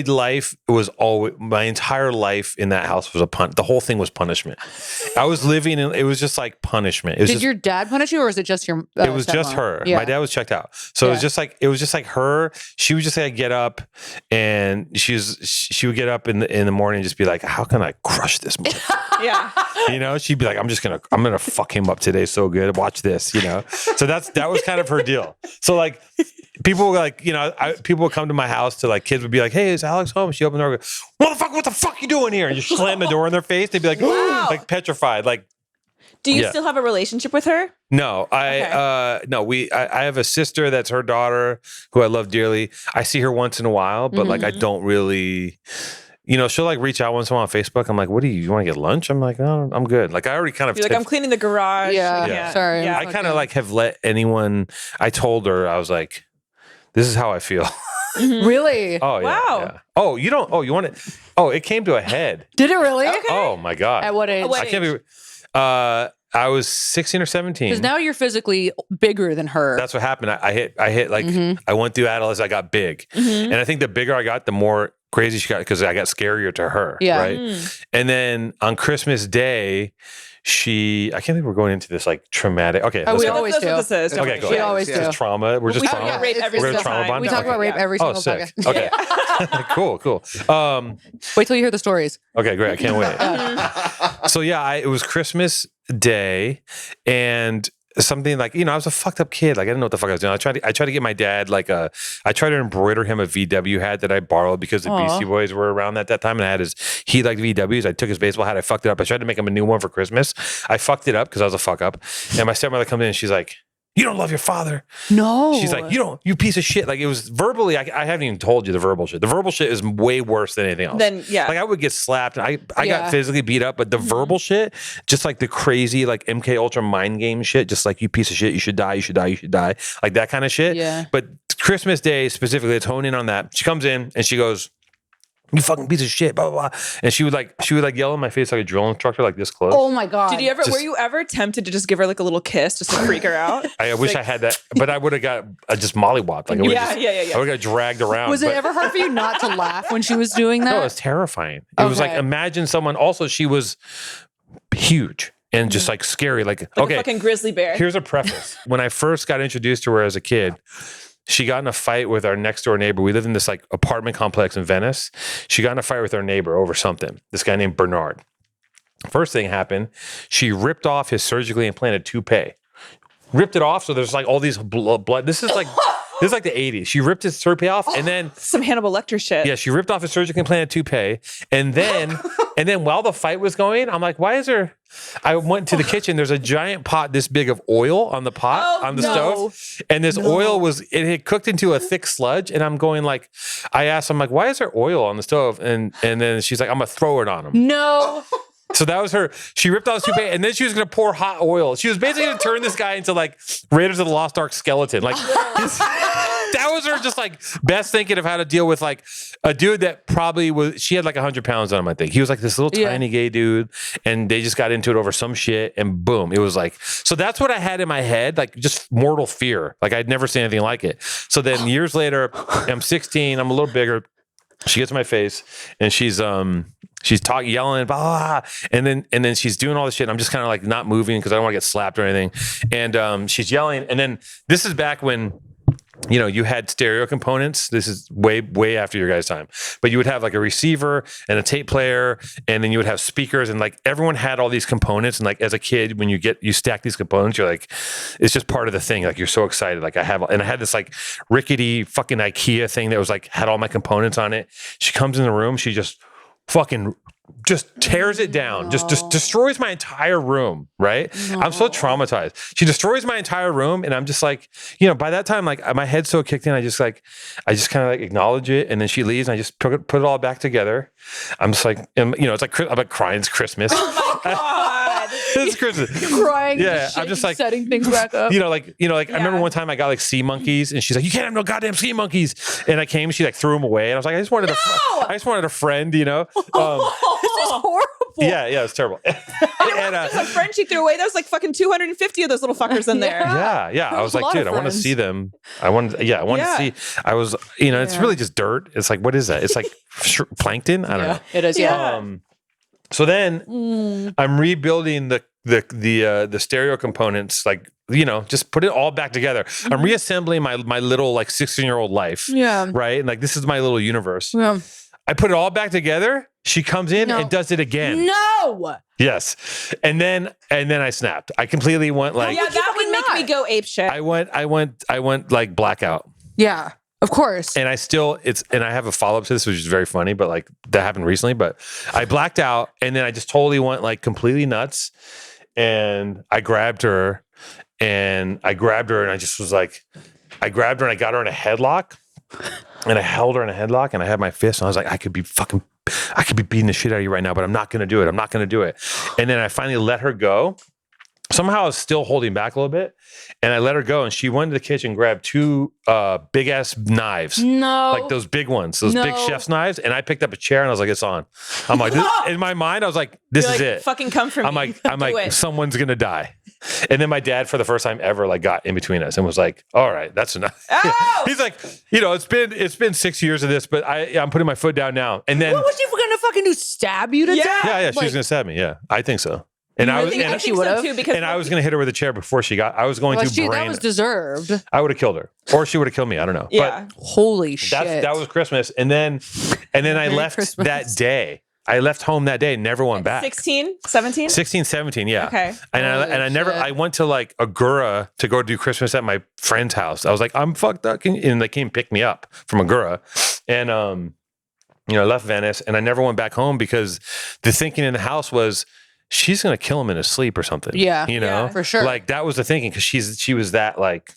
life was always, my entire life in that house was the whole thing was punishment. I was living in, it was just like punishment. It was Did your dad punish you, or was it just your? It was just stepmom? her. Yeah. My dad was checked out. So it was just like her. She would just say, get up, and she would get up in the morning and just be like, how can I crush this motherfucker? Yeah. She'd be like, I'm gonna fuck him up today so good. Watch this, So that was kind of her deal. So people were people would come to my house to kids would be like, hey, is Alex home? She opened the door and go, motherfucker, what the fuck you doing here? And you slam the door in their face. They'd be like, Wow. petrified. Do you still have a relationship with her? No, I have a sister that's her daughter who I love dearly. I see her once in a while, but I don't really, she'll reach out once in a while on Facebook. I'm like, what do you want to get lunch? I'm like, no, I'm good. I already kind of, You're I'm cleaning the garage. Yeah. Sorry. Yeah. I kind of have let anyone, I told her, I was like, this is how I feel. Really? Oh, yeah. Wow. Yeah. Oh, you want it? Oh, it came to a head. Did it really? Okay. Oh my God. At what age? At what I can't be, I was 16 or 17. Because now you're physically bigger than her. That's what happened. I hit I went through adolescence. I got big. And I think the bigger I got, the more crazy she got because I got scarier to her. Yeah. Right. And then on Christmas Day, I can't believe we're going into this traumatic. Okay. Oh, let's we go. always That's do. what this is. Okay, go. We always do. Just trauma. We're just We talk trauma. about rape every We're gonna single trauma time. bond? We talk about rape every single sick. podcast. Okay. Cool. Wait till you hear the stories. Okay, great. I can't wait. So yeah, it was Christmas Day, and something I was a fucked up kid. I didn't know what the fuck I was doing. I tried to get my dad I tried to embroider him a VW hat that I borrowed because the Beastie Boys were around at that time, and he liked VWs. I took his baseball hat. I fucked it up. I tried to make him a new one for Christmas. I fucked it up because I was a fuck up. And my stepmother comes in and she's like, you don't love your father. No. She's like, you piece of shit. It was verbally, I haven't even told you the verbal shit. The verbal shit is way worse than anything else. Then, yeah. I would get slapped and I got physically beat up, but the verbal shit, just the crazy, MK Ultra mind game shit, just you piece of shit, you should die, you should die, you should die. That kind of shit. Yeah. But Christmas Day specifically, let's hone in on that. She comes in and she goes, you fucking piece of shit, blah, blah, blah. And she would yell in my face like a drill instructor, this close. Oh my God. Were you ever tempted to just give her a little kiss just to freak her out? I wish I had that, but I would have got just mollywopped. I would have got dragged around. Was it ever hard for you not to laugh when she was doing that? No, it was terrifying. It was imagine someone, also she was huge and just scary. A fucking grizzly bear. Here's a preface. When I first got introduced to her as a kid, she got in a fight with our next door neighbor. We lived in this apartment complex in Venice. She got in a fight with our neighbor over something. This guy named Bernard. First thing happened, she ripped off his surgically implanted toupee. Ripped it off, so there's all these blood. This is the 80s. She ripped his toupee off, and then some Hannibal Lecter shit. Yeah, she ripped off his surgically implanted toupee, and then while the fight was going, I'm like, why is there? I went to the kitchen. There's a giant pot this big of oil on the pot on the stove, and this oil it had cooked into a thick sludge. And I'm going I asked, I'm like, why is there oil on the stove? And then she's like, I'm gonna throw it on him. No. So that was her. She ripped off his toupee, and then she was going to pour hot oil. She was basically going to turn this guy into Raiders of the Lost Ark skeleton. That was her just like best thinking of how to deal with like a dude that probably was, she had like 100 pounds on him, I think. He was like this little tiny gay dude, and they just got into it over some shit, and boom, it was like, so that's what I had in my head, like just mortal fear. Like I'd never seen anything like it. So then years later, I'm 16, I'm a little bigger. She gets in my face and she's talking, yelling, blah, blah, and then she's doing all this shit. And I'm just kind of like not moving because I don't want to get slapped or anything. And she's yelling. And then this is back when, you know, you had stereo components. This is way after your guys' time. But you would have like a receiver and a tape player, and then you would have speakers, and like everyone had all these components. And like as a kid, when you stack these components, you're like, it's just part of the thing. Like you're so excited. Like I had this like rickety fucking IKEA thing that was like had all my components on it. She comes in the room, she just fucking tears it down, just destroys my entire room, right? No. I'm so traumatized. She destroys my entire room, and I'm just like, you know, by that time, like my head's so kicked in, I just kind of like acknowledge it, and then she leaves, and I just put it all back together. I'm just like, and, you know, it's like, I'm like crying, it's Christmas. Oh my God. It's Christmas. Crying. Yeah, I'm just like setting things back up. You know, like I remember one time I got like sea monkeys, and she's like, "You can't have no goddamn sea monkeys." And I came, she like threw them away, and I was like, I just wanted a friend, you know. This is horrible. Yeah, it's terrible. And a friend she threw away. There was like fucking 250 of those little fuckers in there. Yeah. I was like, dude, I want to see them. I want to see. I was, you know, it's really just dirt. It's like, what is that? It's like plankton. I don't know. It is. Yeah. So then I'm rebuilding the stereo components, like, you know, just put it all back together. I'm reassembling my little like 16-year-old life. Yeah. Right. And like, this is my little universe. Yeah. I put it all back together. She comes in and does it again. No. Yes. And then I snapped. I completely went like, yeah, that would make me go ape shit. I went like blackout. Yeah. Of course. And I have a follow-up to this, which is very funny, but like that happened recently, but I blacked out, and then I just totally went like completely nuts, and I grabbed her and I just was like, I grabbed her and I got her in a headlock, and I held her in a headlock, and I had my fist, and I was like, I could be beating the shit out of you right now, but I'm not going to do it. And then I finally let her go. Somehow I was still holding back a little bit, and I let her go, and she went to the kitchen, grabbed two big ass knives. No. Like those big ones, those big chef's knives. And I picked up a chair, and I was like, it's on. I'm like, in my mind, I was like, this is it. Fucking come for me. I'm like, someone's going to die. And then my dad, for the first time ever, like got in between us and was like, all right, that's enough. Oh! He's like, you know, it's been 6 years of this, but I'm putting my foot down now. And then what was she going to fucking do? Stab you to death? Yeah. She was going to stab me. Yeah, I think so. And I was going to hit her with a chair before she got. I was going to brain. That was deserved. I would have killed her, or she would have killed me. I don't know. Yeah. But holy shit. That was Christmas, and then I left Christmas. That day. I left home that day, never went back. 16, 17? 16, 17, yeah. Okay. And I went to like Agura to go do Christmas at my friend's house. I was like, I'm fucked up. And they came pick me up from Agura. And, you know, I left Venice, and I never went back home because the thinking in the house was, she's going to kill him in his sleep or something. Yeah. You know? For sure. Like that was the thinking, because she was that like,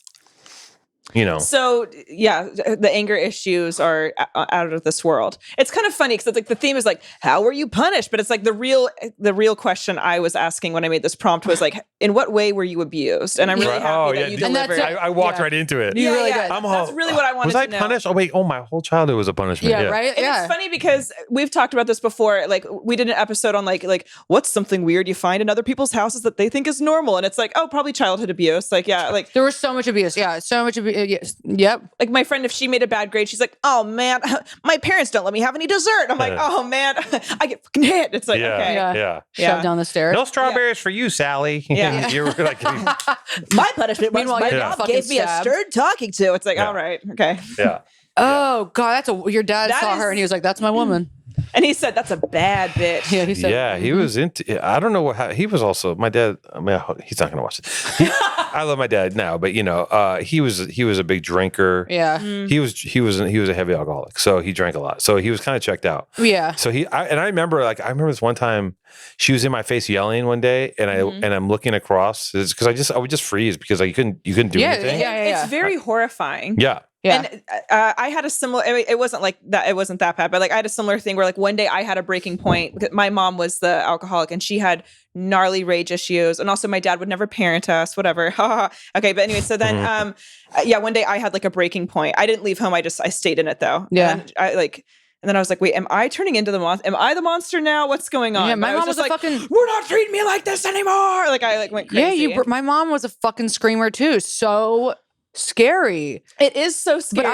you know. So yeah, the anger issues are out of this world. It's kind of funny because it's like the theme is like, how were you punished? But it's like the real question I was asking when I made this prompt was like, in what way were you abused? And I'm really happy that you delivered. I walked right into it. You really did. That's really what I wanted to know. Was I punished? Oh wait, my whole childhood was a punishment. Yeah, right. And it's funny because we've talked about this before. Like we did an episode on like what's something weird you find in other people's houses that they think is normal, and it's like, oh, probably childhood abuse. Like like there was so much abuse. Yeah, so much abuse. Yes. Yep. Like my friend, if she made a bad grade, she's like, "Oh man, my parents don't let me have any dessert." I'm like, "Oh man, I get fucking hit." It's like, okay, Shove down the stairs. No strawberries for you, Sally. Yeah. You were like, my punishment was my mom gave me a stern talking to. It's like, all right, okay, yeah. Oh God, your dad saw her and he was like, "That's my woman." And he said, "That's a bad bitch." Yeah, he said. Yeah, he was into. I don't know he was also my dad. I mean, he's not going to watch it. I love my dad now, but you know, he was a big drinker. Yeah, he was a heavy alcoholic, so he drank a lot. So he was kind of checked out. Yeah. So I remember this one time she was in my face yelling one day, and I'm looking across because I would just freeze because you couldn't do anything. Yeah. It's very horrifying. Yeah. Yeah. And I had a similar, I mean, it wasn't like that. It wasn't that bad, but like I had a similar thing where like one day I had a breaking point. My mom was the alcoholic and she had gnarly rage issues. And also my dad would never parent us, whatever. Okay. But anyway, so then, one day I had like a breaking point. I didn't leave home. I stayed in it though. Yeah. And then I was like, wait, am I turning into the monster? Am I the monster now? What's going on? Yeah, my mom was like, fucking... we're not treating me like this anymore. Like I like went crazy. Yeah, my mom was a fucking screamer too. So scary. It is so scary. But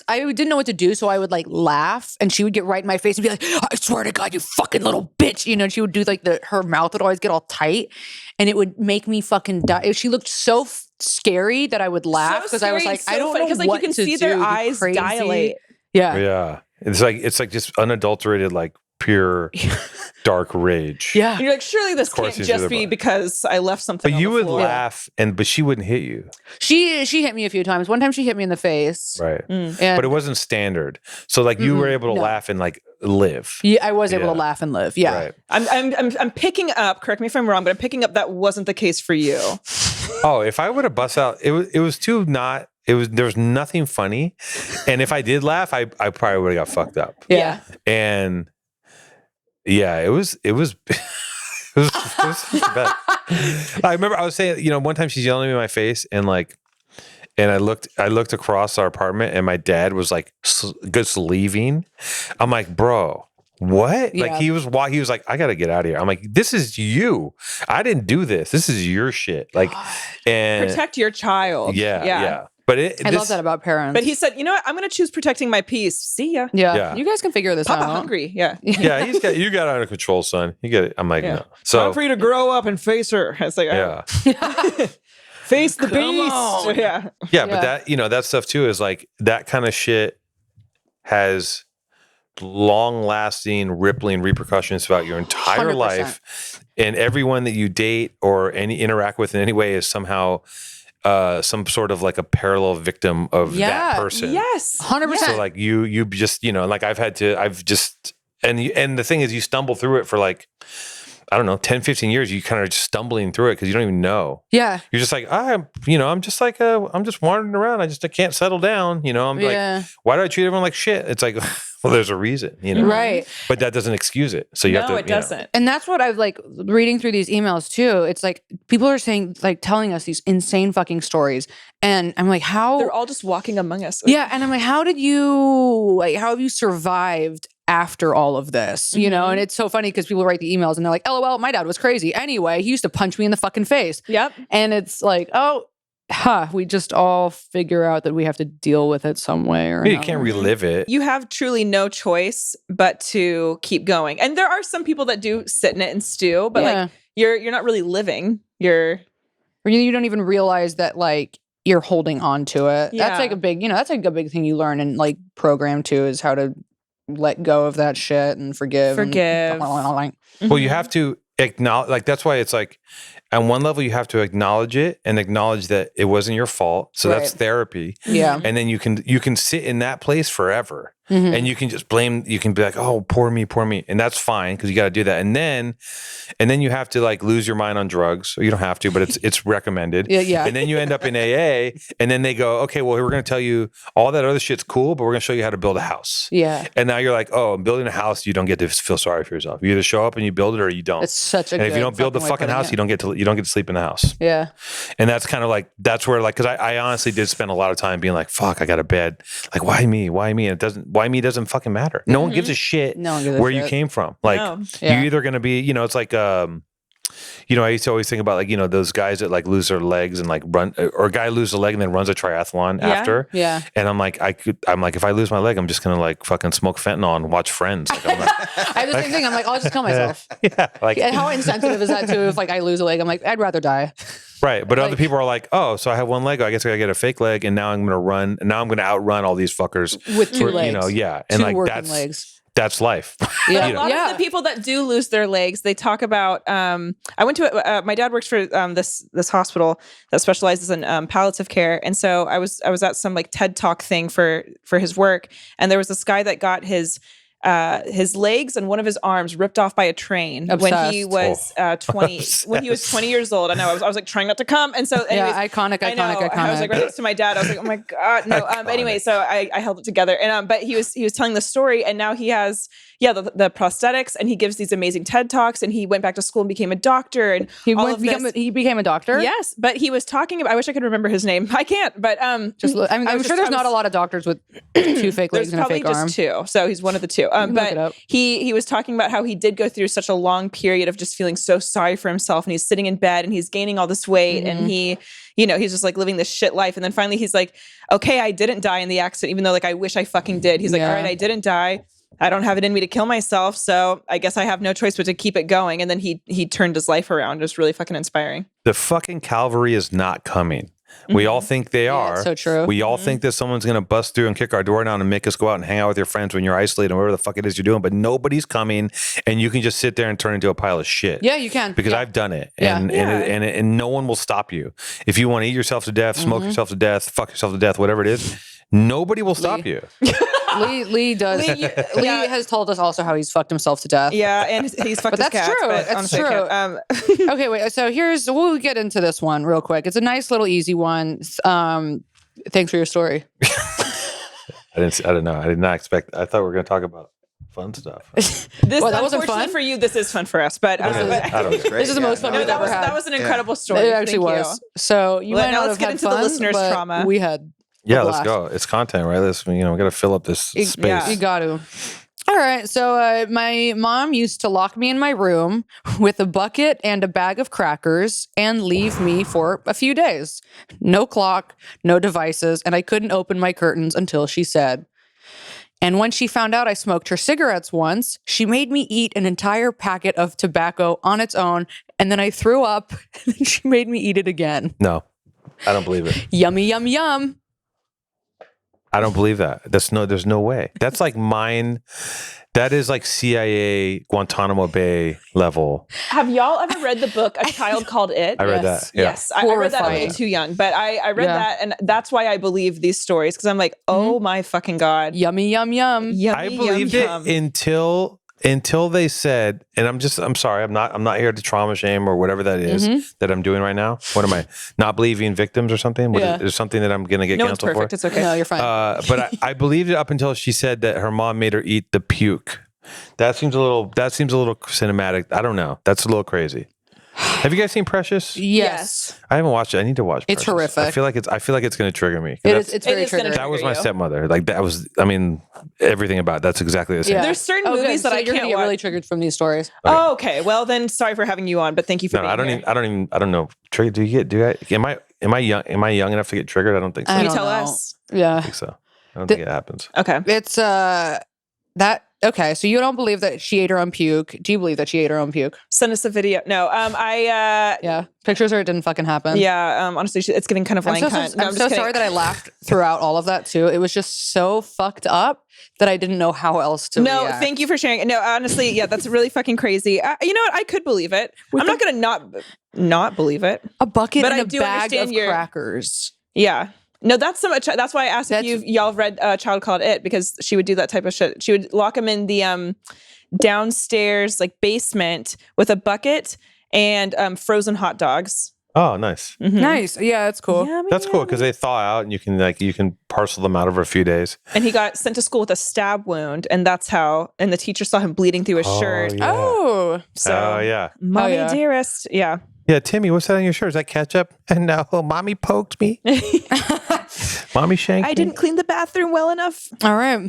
I didn't know what to do, so I would like laugh, and she would get right in my face and be like, "I swear to God, you fucking little bitch!" You know, and she would do like her mouth would always get all tight, and it would make me fucking die. She looked so scary that I would laugh because I was like, I don't know because like what you can to see do. their eyes Crazy. dilate. Yeah. Yeah. It's like just unadulterated, like pure dark rage. Yeah. And you're like, surely this can't just be because I left something. But you would floor. laugh, but she wouldn't hit you. She hit me a few times. One time she hit me in the face. Right. And But it wasn't standard. So like you were able to laugh and like live. Yeah, I was able to laugh and live. Yeah. Right. I'm picking up, correct me if I'm wrong, but I'm picking up that wasn't the case for you. Oh, if I would have bust out, it was too not. There was nothing funny, and if I did laugh, I probably would have got fucked up. Yeah. And yeah, it was bad. I remember I was saying, one time she's yelling at me in my face, and I looked across our apartment, and my dad was like just leaving. I'm like, bro. What? Yeah. Like he was like, I gotta get out of here. I'm like, this is you. I didn't do this. This is your shit. Like, and protect your child. Yeah. But I love that about parents. But he said, you know what? I'm going to choose protecting my peace. See ya. Yeah. You guys can figure this Papa out. hungry. Yeah. Yeah. You got it under control, son. You get it. I'm like, no. So time for you to grow up and face her. It's like, yeah. Face the Come beast. on. Yeah. Yeah. But that, that stuff too is like that kind of shit has long-lasting, rippling repercussions throughout your entire 100%. life, and everyone that you date or interact with in any way is somehow some sort of like a parallel victim of that person. Yes. 100%. So like you just like and the thing is you stumble through it for like I don't know 10, 15 years. You kind of just stumbling through it because you don't even know. Yeah. You're just like I'm just wandering around. I can't settle down. I'm like, why do I treat everyone like shit? It's like, well, there's a reason, Right. But that doesn't excuse it. So you have to. No, it doesn't. And that's what I've like reading through these emails too. It's like people are saying, like telling us these insane fucking stories. And I'm like, how? They're all just walking among us. Yeah. And I'm like, how have you survived after all of this? You know? And it's so funny because people write the emails and they're like, LOL, my dad was crazy. Anyway, he used to punch me in the fucking face. Yep. And it's like, we just all figure out that we have to deal with it some way or you can't relive it. You have truly no choice but to keep going. And there are some people that do sit in it and stew, but like you're not really living. Or you don't even realize that like you're holding on to it. Yeah. That's like a big, that's like a big thing you learn and like program too is how to let go of that shit and forgive. Well, you have to acknowledge, like, that's why it's like, on one level, you have to acknowledge it and acknowledge that it wasn't your fault. So that's therapy. Yeah. And then you can sit in that place forever. And you can just blame, you can be like, oh, poor me. And that's fine because you got to do that. And then you have to like lose your mind on drugs. Or you don't have to, but it's recommended. Yeah. And then you end up in AA and then they go, okay, well, we're going to tell you all that other shit's cool, but we're going to show you how to build a house. Yeah. And now you're like, oh, building a house, you don't get to feel sorry for yourself. You either show up and you build it or you don't. It's such a And if you good don't build the fucking way fucking of house, putting you don't get to sleep in the house. Yeah. And that's kind of like, that's where like, because I honestly did spend a lot of time being like, fuck, I got a bed. Like, why me? And why me doesn't fucking matter. No one gives a shit where you came from. Like, you're either going to be, it's like, I used to always think about like, those guys that like lose their legs and like run, or a guy loses a leg and then runs a triathlon after. Yeah. And I'm like, if I lose my leg, I'm just going to like fucking smoke fentanyl and watch Friends. Like, I'm like, I have the same thing. I'm like, I'll just kill myself. like, how insensitive is that too? If like I lose a leg, I'm like, I'd rather die. right. But other people are like, oh, so I have one leg. I guess I gotta get a fake leg. And now I'm going to run. And now I'm going to outrun all these fuckers. With two legs. And two like, working legs. That's life. Yeah. A lot of the people that do lose their legs, they talk about. I went to my dad works for this hospital that specializes in palliative care, and so I was at some like TED Talk thing for his work, and there was this guy that got his his legs and one of his arms ripped off by a train when he was 20. When he was 20 years old. I know. I was like trying not to come, and so anyways, iconic. I was like right next to my dad. I was like, oh my god, no. But anyway, so I held it together, and but he was telling the story, and now he has the prosthetics, and he gives these amazing TED Talks, and he went back to school and became a doctor, and he became a doctor. Yes, but he was talking about. I wish I could remember his name. I can't, but I'm sure there's not a lot of doctors with 2 fake legs and a fake arm. There's probably just 2, so he's one of the 2. But he was talking about how he did go through such a long period of just feeling so sorry for himself, and he's sitting in bed and he's gaining all this weight, and he's just like living this shit life, and then finally he's like, okay, I didn't die in the accident, even though like I wish I fucking did. He's like, all right, I didn't die. I don't have it in me to kill myself, so I guess I have no choice but to keep it going. And then he turned his life around. It was really fucking inspiring. The fucking cavalry is not coming. We all think they are. It's so true. We all think that someone's going to bust through and kick our door down and make us go out and hang out with your friends when you're isolated and whatever the fuck it is you're doing. But nobody's coming, and you can just sit there and turn into a pile of shit. Yeah, you can. Because I've done it, and no one will stop you. If you want to eat yourself to death, smoke yourself to death, fuck yourself to death, whatever it is, nobody will stop you. Lee does. Lee has told us also how he's fucked himself to death. Yeah, and he's fucked his cats. That's true. That's true. Okay, wait. So we'll get into this one real quick. It's a nice little easy one. Thanks for your story. I don't know. I did not expect. I thought we were going to talk about fun stuff. That wasn't fun for you. This is fun for us, but this is the most fun we've ever had. That was an incrable story. It actually was. So you might not have had fun, the listeners' trauma. We had. Yeah, let's go. It's content, right? We got to fill up this space. You got to. All right. So my mom used to lock me in my room with a bucket and a bag of crackers and leave me for a few days. No clock, no devices, and I couldn't open my curtains until she said. And when she found out I smoked her cigarettes once, she made me eat an entire packet of tobacco on its own, and then I threw up, and then she made me eat it again. No, I don't believe it. Yummy, yum, yum. I don't believe that. There's no way. That's like mine. That is like CIA Guantanamo Bay level. Have y'all ever read the book A Child Called It? I read that. Yeah. Yes. I read that a little too young, but I read that, and that's why I believe these stories, because I'm like, oh my fucking God. Yummy, yum, yum. Yummy, I believed it until they said, and I'm sorry, I'm not here to trauma shame or whatever that is that I'm doing right now. What am I, not believing victims or something? Is something that I'm going to get canceled for? It's okay. No, you're fine. But I believed it up until she said that her mom made her eat the puke. That seems a little cinematic. I don't know. That's a little crazy. Have you guys seen Precious? Yes. I haven't watched it. I need to watch Precious. It's horrific. I feel like it's going to trigger me. It's very triggering. That was my stepmother. Like that was, I mean, everthing about that's exactly the same. Yeah. There's certain movies that I can't can't get watch. really triggered from these stories. Okay. Oh, okay. Well, then sorry for having you on, but thank you for being here. I don't know. Triggered? Am I young enough to get triggered? I don't think so. Can you tell us? Yeah. I think so. I don't think it happens. Okay. It's okay, so you don't believe that she ate her own puke. Do you believe that she ate her own puke? Send us a video. No, yeah, pictures or it didn't fucking happen. Yeah, honestly, it's getting kind of line cunt. I'm so sorry that I laughed throughout all of that too. It was just so fucked up that I didn't know how else to react. Thank you for sharing. No, honestly, yeah, that's really fucking crazy. You know what? I could believe it. I'm not gonna not believe it. A bucket but and I a do bag of understand crackers. Yeah. No, that's so much. That's why I asked if y'all read A Child Called It, because she would do that type of shit. She would lock him in the downstairs like basement with a bucket and frozen hot dogs. Oh, nice. Mm-hmm. Nice. Yeah, that's cool. That's cool because they thaw out and you can parcel them out over a few days. And he got sent to school with a stab wound, and that's how. And the teacher saw him bleeding through his shirt. Yeah. Oh, yeah. Mommy dearest. Yeah. Yeah, Timmy, what's that on your shirt? Is that ketchup? And no, mommy poked me. Mommy shanked me. I didn't clean the bathroom well enough. All right.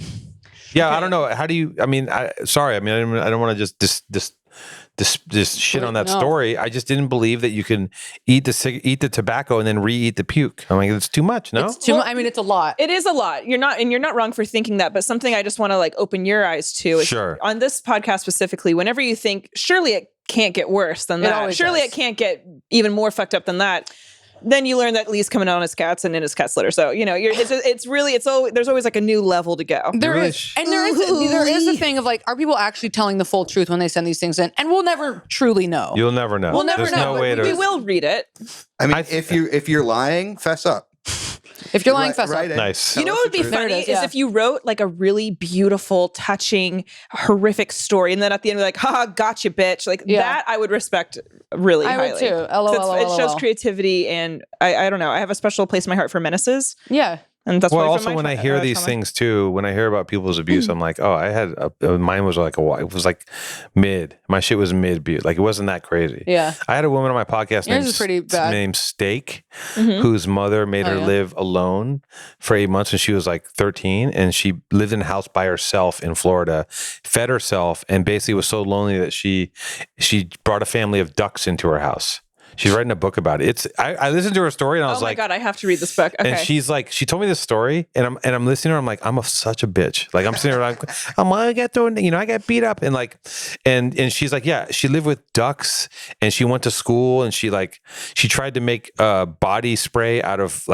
Yeah, okay. I don't know. How do you? I mean, sorry. I mean, I don't want to just shit on that story. I just didn't believe that you can eat the tobacco and then re-eat the puke. I mean, it's too much. No, it's too much. I mean, it's a lot. It is a lot. You're not wrong for thinking that. But something I just want to like open your eyes to is on this podcast specifically. Whenever you think, surely it can't get worse than that. Surely it can't get even more fucked up than that. Then you learn that Lee's coming out on his cats and in his cat's litter. So, you know, there's always like a new level to go. There is a thing of like, are people actually telling the full truth when they send these things in? And we'll never truly know. You'll never know. We'll never There's know. No way we will read it. I mean, if you're lying, fess up. If you're lying, fess up. Nice. You know what would be funny is if you wrote like a really beautiful, touching, horrific story, and then at the end you're like, "Ha, gotcha, bitch!" Like that, I would respect really I highly. would too. LOL. It shows creativity, and I don't know. I have a special place in my heart for menaces. Yeah. And that's also when I hear these things too, when I hear about people's abuse, I'm like, oh, mine was like it was like mid. My shit was mid, like it wasn't that crazy. Yeah. I had a woman on my podcast named Steak, whose mother made her live alone for 8 months when she was like 13, and she lived in a house by herself in Florida, fed herself, and basically was so lonely that she brought a family of ducks into her house. She's writing a book about it. I listened to her story and I was like, "Oh my god, I have to read this book." Okay. And she's like, she told me this story, and I'm listening to her. I'm like, I'm such a bitch. Like I'm sitting there, I got thrown, I got beat up, and like, and she's like, yeah, she lived with ducks, and she went to school, and she tried to make body spray out of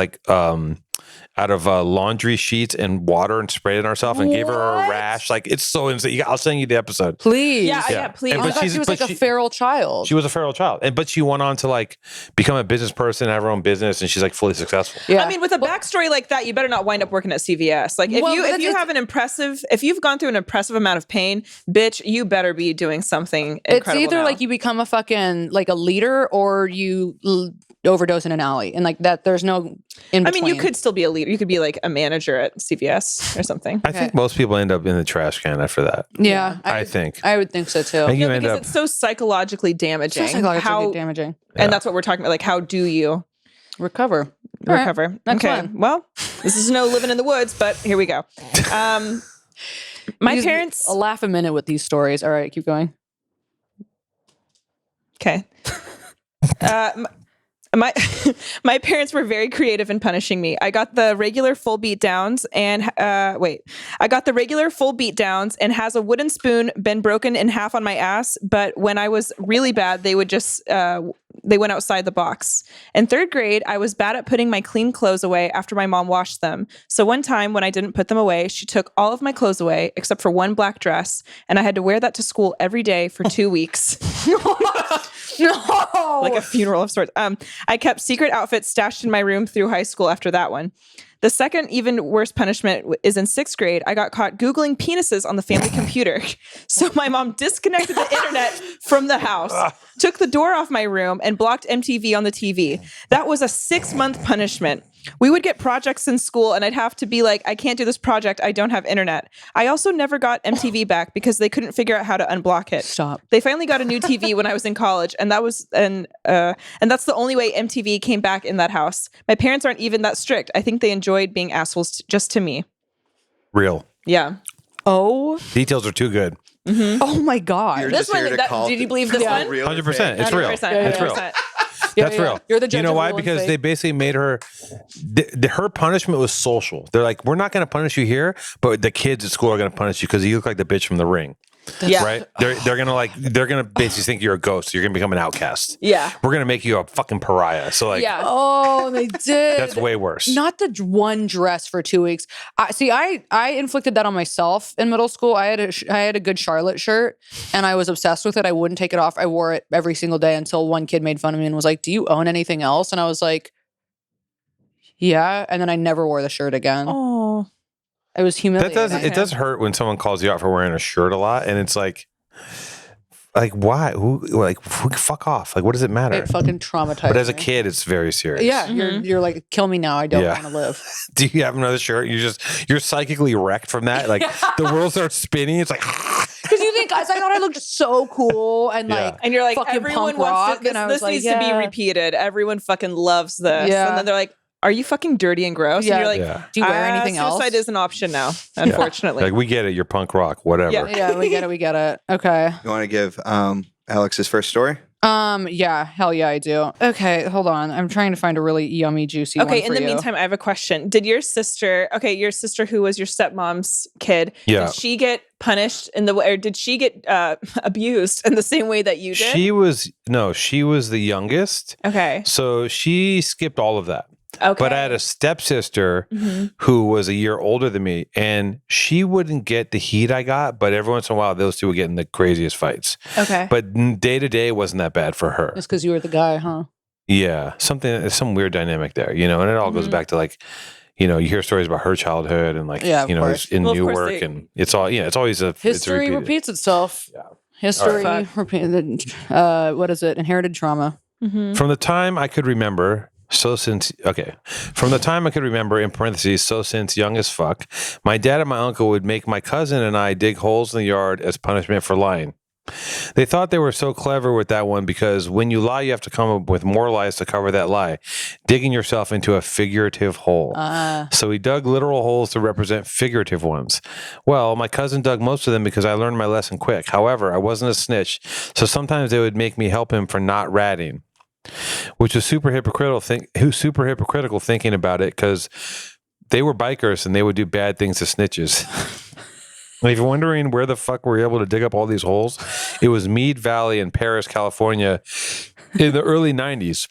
laundry sheets and water and sprayed it on herself and gave her a rash. Like it's so insane. I'll send you the episode. Please. Yeah, please. I thought she was like a feral child. She was a feral child, but she went on to like become a business person, have her own business, and she's like fully successful. Yeah. I mean, with a backstory like that, you better not wind up working at CVS. Like if you've gone through an impressive amount of pain, bitch, you better be doing something incredible. It's either now. like you become a fucking like a leader or you overdose in an alley, and like that there's no in between. I mean, you could still be a leader. You could be like a manager at CVS or something. I think most people end up in the trash can after that. Yeah, I think. I would think so too. Because it's so psychologically damaging. Damaging. And that's what we're talking about. Like, how do you recover? Recover. Right. Okay. Fun. Well, this is no living in the woods, but here we go. My parents. A laugh a minute with these stories. All right, keep going. Okay. My parents were very creative in punishing me. I got the regular full beat downs and has a wooden spoon been broken in half on my ass. But when I was really bad, they would just they went outside the box. In third grade, I was bad at putting my clean clothes away after my mom washed them. So one time when I didn't put them away, she took all of my clothes away except for one black dress, and I had to wear that to school every day for 2 weeks. No, like a funeral of sorts. I kept secret outfits stashed in my room through high school after that one. The second, even worse punishment is in 6th grade. I got caught Googling penises on the family computer. So my mom disconnected the internet from the house, took the door off my room, and blocked MTV on the TV. That was a 6-month punishment. We would get projects in school, and I'd have to be like, I can't do this project. I don't have internet. I also never got MTV back because they couldn't figure out how to unblock it. Stop. They finally got a new TV when I was in college, and that's the only way MTV came back in that house. My parents aren't even that strict. I think they enjoyed being assholes just to me. Real. Yeah. Oh. Details are too good. Mm-hmm. Oh my God. You're This just here one, to call did you believe this one? 100%. It's real. 100%. It's real. That's real. You're the judge. You know of why? rule and Because fate. they basically made her, her punishment was social. They're like, we're not going to punish you here, but the kids at school are going to punish you because you look like the bitch from The Ring. Yeah. Right? They're gonna basically think you're a ghost. You're gonna become an outcast. Yeah. We're gonna make you a fucking pariah. So like, Yeah. Oh, they did. that's way worse. Not the one dress for 2 weeks. I inflicted that on myself in middle school. I had a good Charlotte shirt, and I was obsessed with it. I wouldn't take it off. I wore it every single day until one kid made fun of me and was like, "Do you own anything else?" And I was like, "Yeah." And then I never wore the shirt again. Oh. It was humiliating. It does hurt when someone calls you out for wearing a shirt a lot, and it's like why? Fuck off. Like, what does it matter? It fucking traumatized But as a me. kid, it's very serious. Yeah, you're like, kill me now. I don't want to live. Do you have another shirt? You're psychically wrecked from that. Like the world starts spinning. It's like Because you think, guys, I thought I looked so cool and like, and you're like, fucking everyone punk rock, wants to, and I this was like, needs to be repeated. Everyone fucking loves this. Yeah. And then they're like, are you fucking dirty and gross? Yeah. And you're like, do you wear anything else? Suicide is an option now, unfortunately. like, we get it. You're punk rock, whatever. Yeah, we get it. Okay. You want to give Alex's first story? Yeah, hell yeah, I do. Okay, hold on. I'm trying to find a really yummy, juicy one Okay, for in the you. meantime, I have a question. Did your sister who was your stepmom's kid, did she get punished or did she get abused in the same way that you did? She was the youngest. Okay. So she skipped all of that. Okay. But I had a stepsister who was a year older than me, and she wouldn't get the heat I got, but every once in a while, those two would get in the craziest fights. Okay. But day to day wasn't that bad for her. It's because you were the guy, huh? Yeah, there's some weird dynamic there, and it all goes back to like, you hear stories about her childhood and like, Yeah, of course. in Well, of course Newark, and it's all, it's always History repeated. repeats itself. Yeah. History Right. repeated. What is it? Inherited trauma. From the time I could remember, from the time I could remember, in parentheses, so since young as fuck, my dad and my uncle would make my cousin and I dig holes in the yard as punishment for lying. They thought they were so clever with that one because when you lie, you have to come up with more lies to cover that lie, digging yourself into a figurative hole. So we dug literal holes to represent figurative ones. Well, my cousin dug most of them because I learned my lesson quick. However, I wasn't a snitch, so sometimes they would make me help him for not ratting, which was super hypocritical thinking about it because they were bikers and they would do bad things to snitches. If you're wondering where the fuck we were able to dig up all these holes, it was Mead Valley in Paris, California in the early 90s.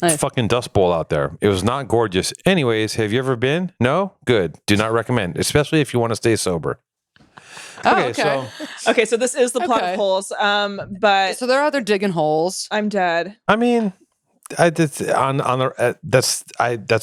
Nice. Fucking Dust Bowl out there. It was not gorgeous. Anyways, have you ever been? No? Good. Do not recommend, especially if you want to stay sober. Oh, Okay, so this is the plot Okay. of holes. But So they're out there digging holes. I'm dead. I mean, that's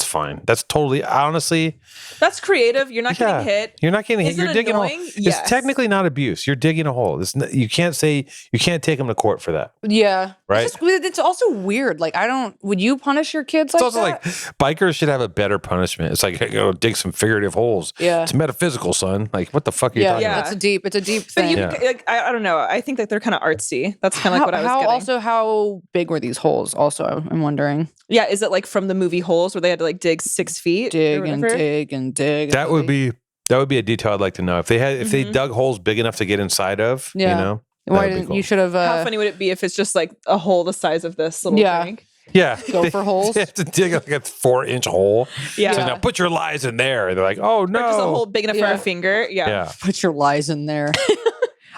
fine. That's totally, honestly, That's creative. You're not getting hit. You're not getting hit. Is You're it digging a hole. annoying? It's Yes. technically not abuse. You're digging a hole. You can't take them to court for that. Yeah. Right? It's also weird. Like, would you punish your kids It's like also that? like bikers should have a better punishment. It's like, go dig some figurative holes. Yeah. It's metaphysical, son. Like, what the fuck are you Yeah, talking yeah. about? it's a deep But thing. you, like, I don't know. I think that they're kind of artsy. That's kind of like what I was getting. How big were these holes? Also, I'm wondering. Yeah, is it like from the movie Holes where they had to like dig 6 feet? or Dig and whatever? dig and dig. That would be a detail I'd like to know. If they dug holes big enough to get inside of, Yeah. that Why would be didn't cool. you should have? How funny would it be if it's just like a hole the size of this little Yeah. tank? Yeah. Go for holes? They have to dig like a 4-inch hole. Yeah. So now put your lies in there. And they're like, oh no. Or just a hole big enough for Yeah. a finger. Yeah. Yeah. Put your lies in there.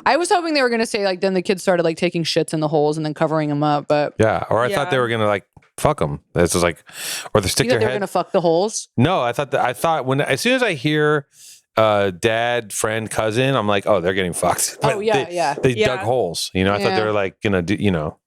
I was hoping they were going to say like then the kids started like taking shits in the holes and then covering them up, but Yeah. Or I thought they Yeah. were gonna like fuck them. This is like, or they stick you thought their they were head. going to fuck the holes. No, I thought as soon as I hear dad, friend, cousin, I'm like, oh, they're getting fucked. Oh, yeah, they, yeah. They Yeah. dug holes. I thought they were like gonna do.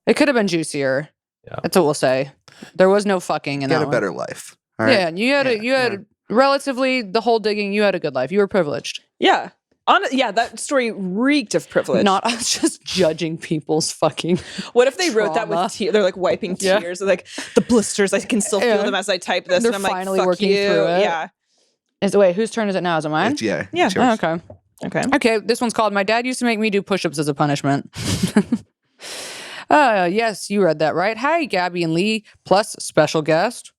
It could have been juicier. Yeah. That's what we'll say. There was no fucking in Get that a one. better life. All right? Yeah, and you had relatively the whole digging. You had a good life. You were privileged. Yeah. That story reeked of privilege. Not us just judging people's fucking. What if they wrote that trauma. with tears? They're like wiping Yeah. tears. They're like the blisters. I can still feel Yeah. them as I type this. They're and I'm like, finally fuck working you. through it. Yeah. Wait, whose turn is it now? Is it mine? Yeah. Yeah. it's yours. Oh, okay. Okay. Okay, this one's called My Dad Used to Make Me Do Push-Ups as a Punishment. Yes, you read that right. Hi, Gabby and Lee, plus special guest.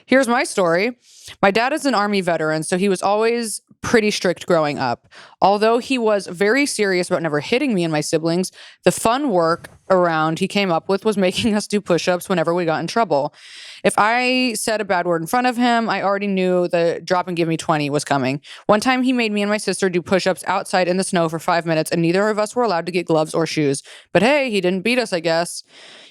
Here's my story. My dad is an Army veteran, so he was always pretty strict growing up. Although he was very serious about never hitting me and my siblings, the fun work around he came up with was making us do push-ups whenever we got in trouble. If I said a bad word in front of him, I already knew the drop and give me 20 was coming. One time he made me and my sister do push-ups outside in the snow for 5 minutes, and neither of us were allowed to get gloves or shoes. But hey, he didn't beat us, I guess.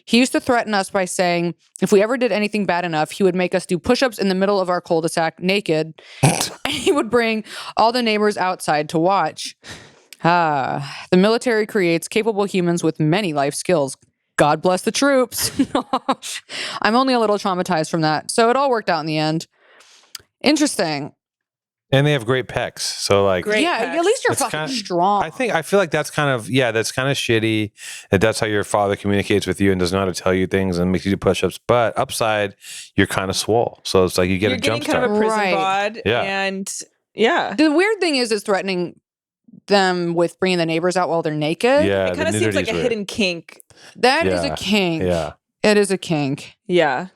He used to threaten us by saying if we ever did anything bad enough, he would make us do push-ups in the middle of our cul-de-sac naked. And he would bring all the neighbors outside to watch. The military creates capable humans with many life skills. God bless the troops. I'm only a little traumatized from that. So it all worked out in the end. Interesting. And they have great pecs. So like, Great yeah, pecs. at least you're It's fucking kinda- strong. I feel like that's kind of shitty that's how your father communicates with you and doesn't know how to tell you things and makes you do push-ups. But upside, you're kind of swole. So it's like you get You're a jump getting kind start. of a prison Right. bod. Yeah. And yeah. The weird thing is threatening them with bringing the neighbors out while they're naked. Yeah, It kind of the seems like nudity's a weird. hidden kink. That is Yeah. a kink. Yeah. It is a kink. Yeah.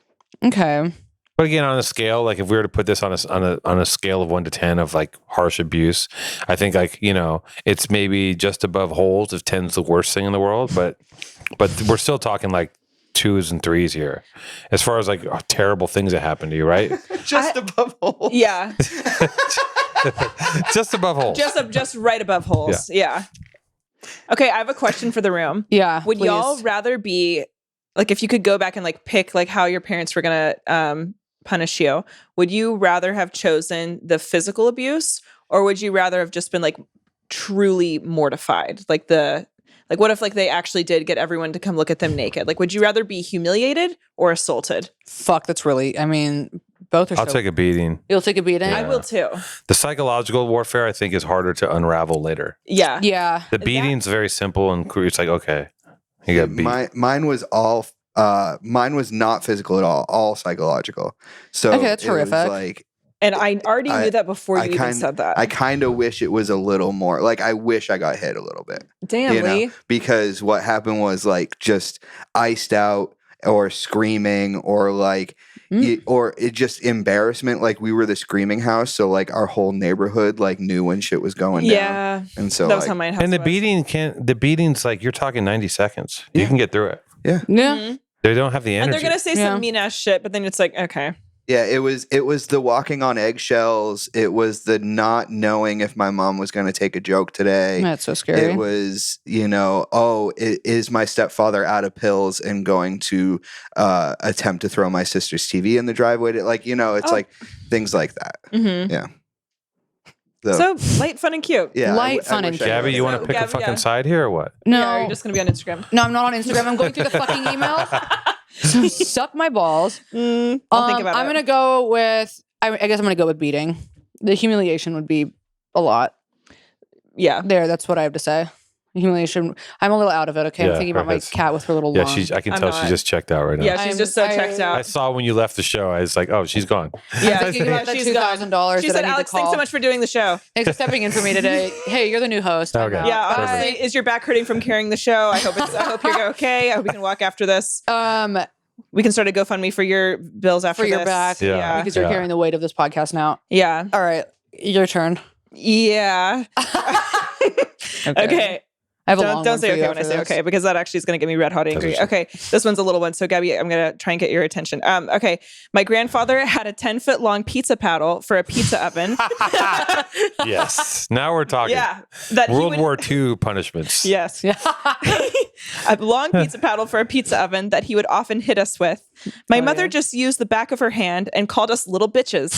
Okay. But again, on a scale, like if we were to put this on a scale of 1 to 10 of like harsh abuse, I think like it's maybe just above holes if 10's the worst thing in the world. But we're still talking like 2s and 3s here, as far as like terrible things that happen to you, right? Just above holes. Yeah. Just above holes. Just right above holes. Yeah. Okay, I have a question for the room. Yeah. Would please. y'all rather be like if you could go back and like pick like how your parents were gonna punish you, would you rather have chosen the physical abuse or would you rather have just been like truly mortified? Like Like, what if like they actually did get everyone to come look at them naked? Like, would you rather be humiliated or assaulted? Fuck, that's really. I mean, both are. I'll take a beating. You'll take a beating. Yeah. I will too. The psychological warfare, I think, is harder to unravel later. Yeah. Yeah. The beating's very simple and it's like, okay, you got beat. Mine was all. Mine was not physical at all psychological. So okay, that's it was horrific. like, And I already knew that before you even said that. I kind of wish it was a little more. Like, I wish I got hit a little bit. Damn, Lee. Because what happened was like just iced out or screaming or like, or it just embarrassment. Like, we were the screaming house. So like our whole neighborhood like knew when shit was going down. And so that was how mine house And the was. beating's like, you're talking 90 seconds. You can get through it. Yeah. Mm-hmm. They don't have the energy. And they're going to say some mean ass shit, but then it's like, okay. Yeah, it was the walking on eggshells. It was the not knowing if my mom was going to take a joke today. That's so scary. It was, is my stepfather out of pills and going to attempt to throw my sister's TV in the driveway? It's like things like that. Mm-hmm. Yeah. So light, fun, and cute. Yeah, light, fun, and cute. Gabby, you want to pick a fucking side here or what? No. Yeah, you're just going to be on Instagram. No, I'm not on Instagram. I'm going through the fucking emails. Suck my balls. I'll think about it. I'm going to go with, I guess I'm going to go with beating. The humiliation would be a lot. Yeah. That's what I have to say. Humiliation. I'm a little out of it. Okay. I'm thinking about my cat with her little Yeah, lung. I can tell she just checked out right now. Yeah, she's just so checked out. I saw when you left the show, I was like, oh, she's gone. Yeah, I'm thinking about that she's $2,000. She said, Alex, thanks so much for doing the show. Thanks for stepping in for me today. Hey, you're the new host. Okay. Yeah, Bye. honestly, is your back hurting from carrying the show? I hope you're okay. I hope we can walk after this. We can start a GoFundMe for your bills after for your this. back. Yeah. Because you're carrying the weight of this podcast now. Yeah. All right. Your turn. Yeah. Okay. I have a long Don't one say for you okay when I after say this. okay, because that actually is going to get me red hot angry. Okay, this one's a little one. So Gabby, I'm going to try and get your attention. Okay, my grandfather had a 10-foot long pizza paddle for a pizza oven. Yes. Now we're talking. Yeah. That World War II punishments. Yes. A long pizza paddle for a pizza oven that he would often hit us with. My mother just used the back of her hand and called us little bitches.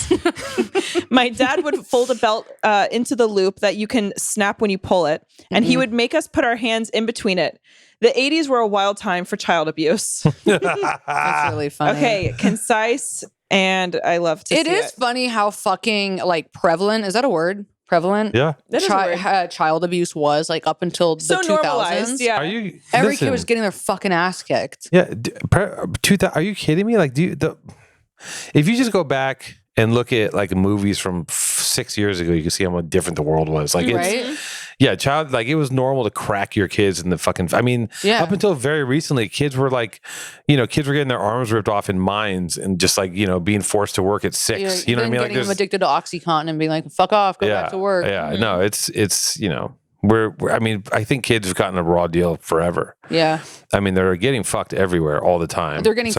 My dad would fold a belt into the loop that you can snap when you pull it, and he would make us put our hands in between it. The 80s were a wild time for child abuse. That's really funny. Okay, concise, and I love to see it. It is funny how fucking like prevalent, is that a word? Prevalent? Yeah. That is a word. Child abuse was like up until the So 2000s. normalized, yeah. Every kid was getting their fucking ass kicked. Yeah. Are you kidding me? Like, if you just go back and look at like movies from 6 years ago, you can see how much different the world was. Like, Right? Like it was normal to crack your kids in the fucking, up until very recently, kids were like, kids were getting their arms ripped off in mines and just like, being forced to work at 6. Yeah, you know what I mean? Like, getting them addicted to OxyContin and being like, fuck off, go back to work. Yeah. No, it's, I think kids have gotten a raw deal forever. Yeah. They're getting fucked everywhere all the time. They are getting it's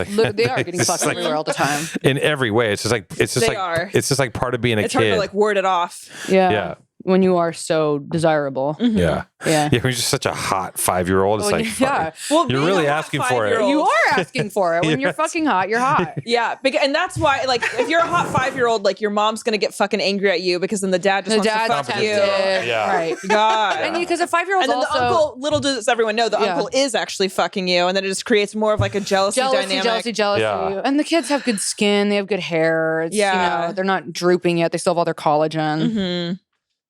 fucked like, everywhere all the time. in every way. It's just like part of being a It's kid. hard to like word it off. Yeah. When you are so desirable. Mm-hmm. Yeah. Yeah. Yeah, when you're just such a hot 5-year-old. It's like, yeah. Well, you're being really a hot asking for it. 5-year-old. You are asking for it. When you're fucking hot, you're hot. Yeah, and that's why, like, if you're a hot 5-year-old, like, your mom's gonna get fucking angry at you because then the dad just wants to fuck tempted. you. Yeah. Right. God. And because a 5-year-old And then also, the uncle, little does everyone know, the uncle is actually fucking you, and then it just creates more of like a jealousy dynamic. jealousy. Yeah. And the kids have good skin. They have good hair. It's, they're not drooping yet. They still have all their collagen. Mm-hmm.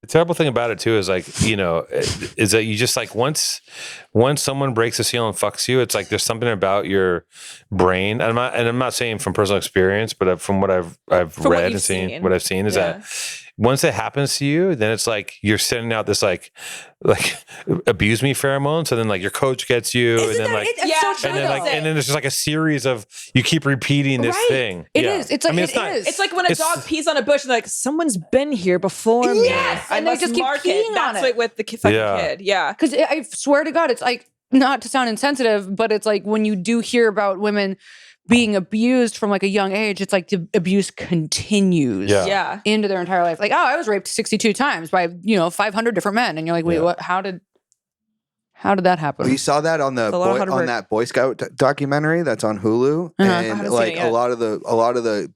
The terrible thing about it too is like, is that you just like once someone breaks the seal and fucks you, it's like there's something about your brain. And I'm not saying from personal experience, but from what I've read and seen, what I've seen is that once it happens to you, then it's like you're sending out this like abuse me pheromones, and then like your coach gets you, and then like and then there's just like a series of you keep repeating this thing. It is. It's like It's like when a dog pees on a bush and like someone's been here before me. Yes, I and they must just keep mark peeing it. on That's it. like with the fucking kid. Yeah. Because I swear to God, it's like, not to sound insensitive, but it's like when you do hear about women being abused from like a young age, it's like the abuse continues into their entire life. Like, oh, I was raped 62 times by 500 different men, and you're like, wait, what? How did that happen? Well, you saw that on that Boy Scout documentary that's on Hulu, and like a lot of the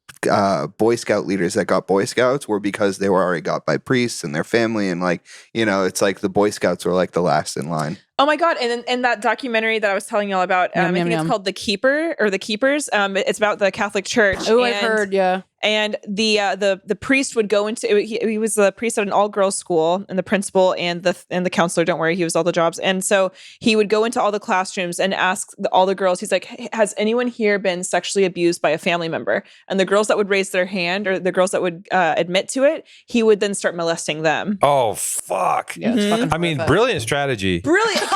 Boy Scout leaders that got Boy Scouts were because they were already got by priests and their family, and like it's like the Boy Scouts were like the last in line. Oh my God. And in that documentary that I was telling y'all about, I think it's called The Keeper or The Keepers. It's about the Catholic Church. Oh, I've heard, yeah. And the priest would go into he was the priest at an all girls school, and the principal and the counselor, don't worry, he was all the jobs. And so he would go into all the classrooms and ask all the girls, he's like, hey, has anyone here been sexually abused by a family member? And the girls that would raise their hand, or the girls that would admit to it, he would then start molesting them. Oh, fuck. Yeah, it's fucking I mean, horrific. Brilliant strategy. Brilliant.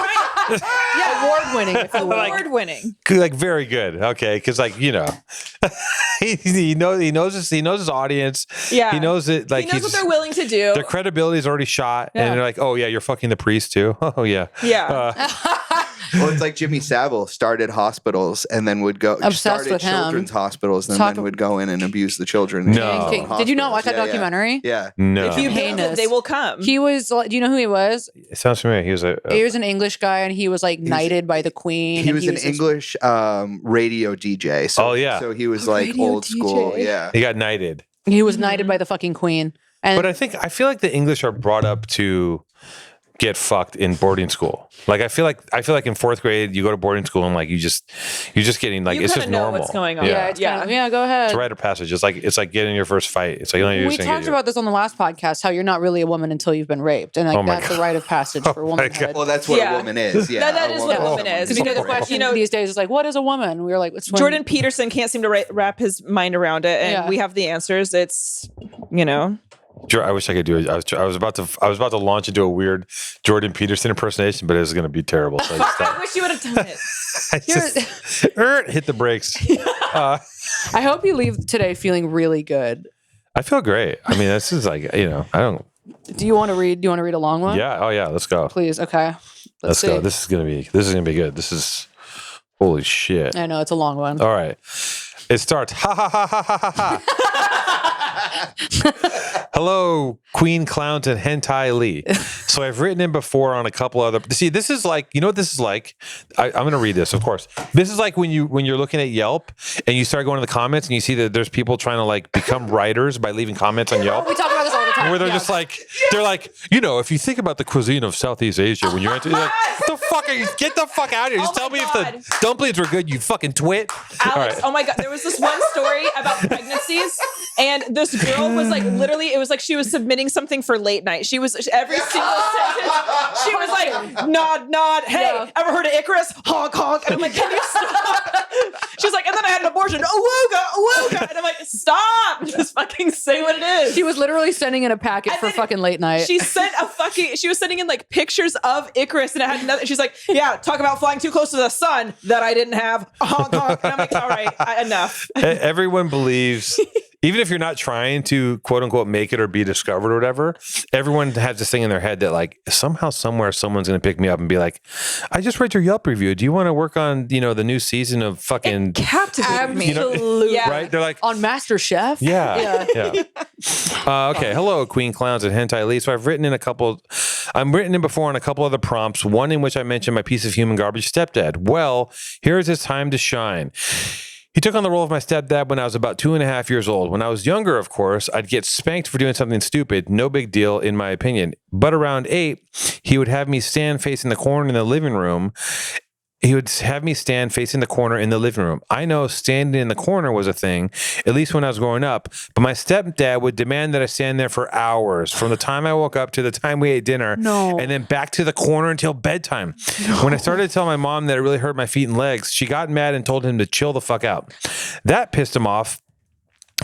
Yeah, award-winning, if you will. Award-winning. Like very good. Okay, because like he knows his audience. Yeah, he knows it. Like he knows what they're willing to do. Their credibility is already shot, and they're like, "Oh yeah, you're fucking the priest too." Oh yeah, yeah. Well, it's like Jimmy Savile started hospitals and then would go Obsessed with him. children's hospitals and then would go in and abuse the children. No. Did you not watch that documentary? Yeah. no. If you build it, they will come. He was. Do you know who he was? It sounds familiar. He was an English guy, and he was like knighted by the Queen. He and was an English radio DJ. So, Oh, yeah. So he was like Radio old DJ. school. Yeah. he got knighted. He was knighted by the fucking Queen. And But I feel like the English are brought up to get fucked in boarding school. Like I feel like in 4th grade you go to boarding school and like you're just getting like You it's kinda just know normal. what's going on. yeah, it's kind of, yeah. Go ahead. It's a rite of passage. It's like getting your first fight. It's like you're We just talked about this on the last podcast, how you're not really a woman until you've been raped, and like Oh my that's God. a rite of passage for my womanhood. Well, that's what Yeah. a woman is. Yeah. That is what a woman is. Because Because the question you know, these days is like, what is a woman? We were like, it's when- Jordan Peterson can't seem to wrap his mind around it, and Yeah. we have the answers. It's I wish I could do it. I was about to launch into a weird Jordan Peterson impersonation, but it was going to be terrible. So I just I wish you would have done it. I just hit the brakes. I hope you leave today feeling really good. I feel great. I mean, this is like I don't. Do you want to read? Do you want to read a long one? Yeah. Oh yeah. Let's go. Please. Okay. Let's see. go. This is gonna be good. This is holy shit. I know it's a long one. All right. It starts. Ha ha ha ha ha ha ha. Hello, Queen Clowns and Hentai Lee. So I've written in before on a couple other. See, this is like, you know what this is like? I'm going to read this, of course. This is like when you're looking at Yelp and you start going to the comments and you see that there's people trying to like become writers by leaving comments on Yelp. We talk about this all the time. Where they're just like, they're like, if you think about the cuisine of Southeast Asia, when you're like, what the fuck are you? Get the fuck out of here. Just tell me if the dumplings were good, you fucking twit. Alex, All right. oh my God, there was this one story about pregnancies, and this girl was like, literally, it was like she was submitting something for late night. She was, every single sentence, she was like, nod, hey, ever heard of Icarus? Honk, honk. And I'm like, can you stop? She's like, and then I had an abortion. Awooga. And I'm like, stop. Just fucking say what it is. She was literally sending in a packet And for then fucking late night. She was sending in like pictures of Icarus, and it had another. She's like, yeah, talk about flying too close to the sun that I didn't have. Honk, honk. And I'm like, all right, enough. Everyone believes, even if you're not trying to quote unquote make it or be discovered or whatever, everyone has this thing in their head that like somehow, somewhere, someone's going to pick me up and be like, I just read your Yelp review. Do you want to work on, the new season of fucking Captivated me. Absolutely. Yeah. right? They're like, On MasterChef. yeah. Okay. Hello, Queen Clowns and Hentai Lee. So I'm written in before on a couple other prompts, one in which I mentioned my piece of human garbage stepdad. Well, here's his time to shine. He took on the role of my stepdad when I was about 2.5 years old. When I was younger, of course, I'd get spanked for doing something stupid. No big deal, in my opinion. But around 8, he would have me stand facing the corner in the living room. I know standing in the corner was a thing, at least when I was growing up, but my stepdad would demand that I stand there for hours, from the time I woke up to the time we ate dinner, and then back to the corner until bedtime. When I started to tell my mom that it really hurt my feet and legs, she got mad and told him to chill the fuck out. That pissed him off.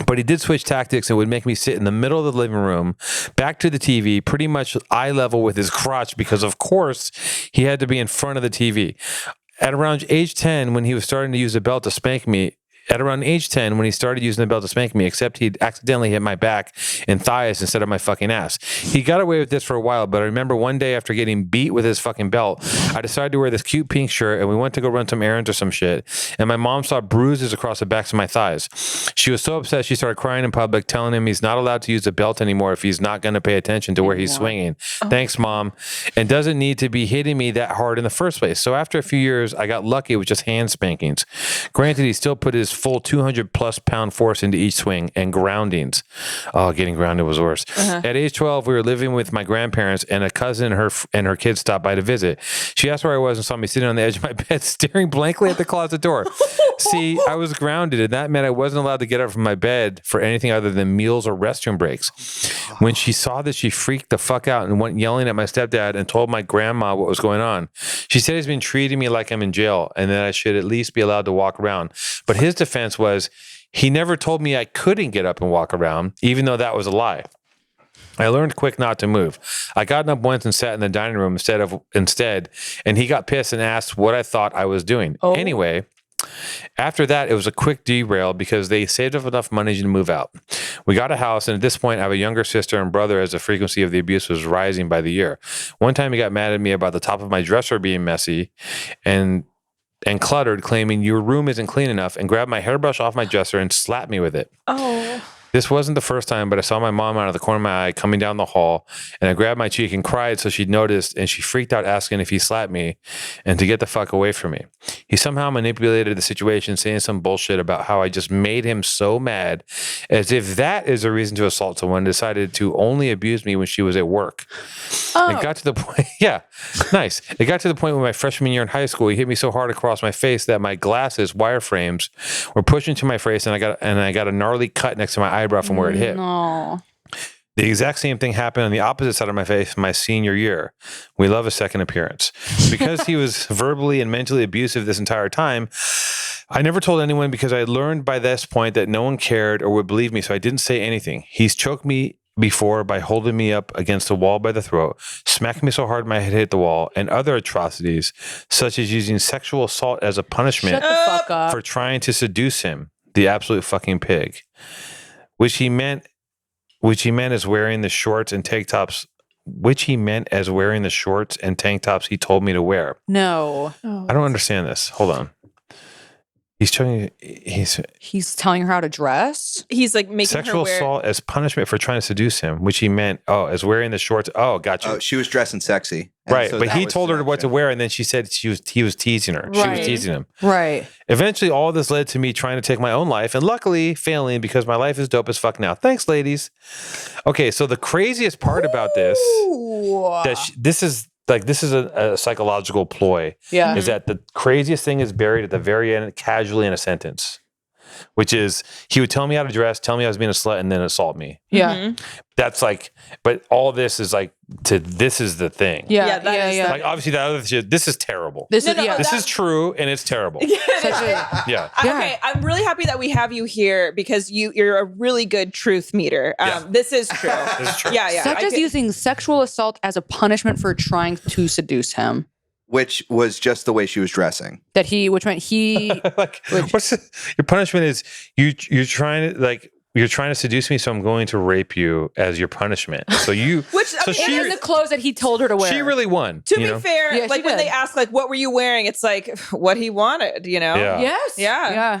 But he did switch tactics and would make me sit in the middle of the living room, back to the TV, pretty much eye level with his crotch, because of course he had to be in front of the TV. At around age 10, when he was starting to use a belt to spank me, except he'd accidentally hit my back and thighs instead of my fucking ass. He got away with this for a while, but I remember one day after getting beat with his fucking belt, I decided to wear this cute pink shirt and we went to go run some errands or some shit, and my mom saw bruises across the backs of my thighs. She was so upset she started crying in public, telling him he's not allowed to use a belt anymore if he's not going to pay attention to where he's swinging. Thanks, Mom. And doesn't need to be hitting me that hard in the first place. So after a few years, I got lucky with just hand spankings. Granted, he still put his his full 200+ pound force into each swing, and groundings. Oh, getting grounded was worse. At age 12, we were living with my grandparents, and a cousin and her kids stopped by to visit. She asked where I was and saw me sitting on the edge of my bed, staring blankly at the closet door. See, I was grounded, and that meant I wasn't allowed to get up from my bed for anything other than meals or restroom breaks. When she saw this, she freaked the fuck out and went yelling at my stepdad and told my grandma what was going on. She said he's been treating me like I'm in jail and that I should at least be allowed to walk around. But his defense was he never told me I couldn't get up and walk around, even though that was a lie. I learned quick not to move. I got up once and sat in the dining room instead, and he got pissed and asked what I thought I was doing. Anyway, after that, it was a quick derail because they saved up enough money to move out. We got a house, and at this point, I have a younger sister and brother as the frequency of the abuse was rising by the year. One time, he got mad at me about the top of my dresser being messy and cluttered, claiming your room isn't clean enough, and grabbed my hairbrush off my dresser and slapped me with it. Oh. This wasn't the first time, but I saw my mom out of the corner of my eye coming down the hall, and I grabbed my cheek and cried so she'd noticed, and she freaked out asking if he slapped me and to get the fuck away from me. He somehow manipulated the situation, saying some bullshit about how I just made him so mad, as if that is a reason to assault someone, and decided to only abuse me when she was at work. It got to the point, nice. It got to the point when my freshman year in high school, he hit me so hard across my face that my glasses, wireframes, were pushed into my face, and I got a gnarly cut next to my eyebrow from where it hit. No. The exact same thing happened on the opposite side of my face my senior year. We love a second appearance. Because he was verbally and mentally abusive this entire time, I never told anyone because I had learned by this point that no one cared or would believe me, so I didn't say anything. He's choked me before by holding me up against the wall by the throat, smacking me so hard my head hit the wall, and other atrocities, such as using sexual assault as a punishment Shut the fuck up. for trying to seduce him, the absolute fucking pig. Which he meant as wearing the shorts and tank tops. Which he meant as wearing the shorts and tank tops he told me to wear. No. I don't understand this. Hold on. He's telling telling her how to dress. He's like making sexual her wear assault as punishment for trying to seduce him, which he meant as wearing the shorts. Oh, gotcha. Oh, she was dressing sexy. And Right, so but that he was told her what to seduction. wear, and then she said he was teasing her. She Right. was teasing him. Right. Eventually, all this led to me trying to take my own life, and luckily failing because my life is dope as fuck now. Thanks, ladies. Okay, so the craziest part about this, this is a psychological ploy. Yeah. Is that the craziest thing is buried at the very end, casually in a sentence, which is he would tell me how to dress, tell me I was being a slut, and then assault me. Yeah. That's like, but all this is like this is the thing. Yeah, that is Like obviously that other shit. This is terrible. This No, is no, yeah. This is true and it's terrible. Such a, Yeah. Yeah. Okay, I'm really happy that we have you here because you're a really good truth meter. Yeah. This is true. This is true. Yeah. such I as could- using sexual assault as a punishment for trying to seduce him. Which was just the way she was dressing. Which meant he. Like your punishment is you're trying to seduce me, so I'm going to rape you as your punishment. So you Which so okay, she in the clothes that he told her to wear. she really won. to you be know? fair, Yeah, like she when did. they ask like what were you wearing, it's like what he wanted, you know? Yeah. Yes. Yeah. Yeah.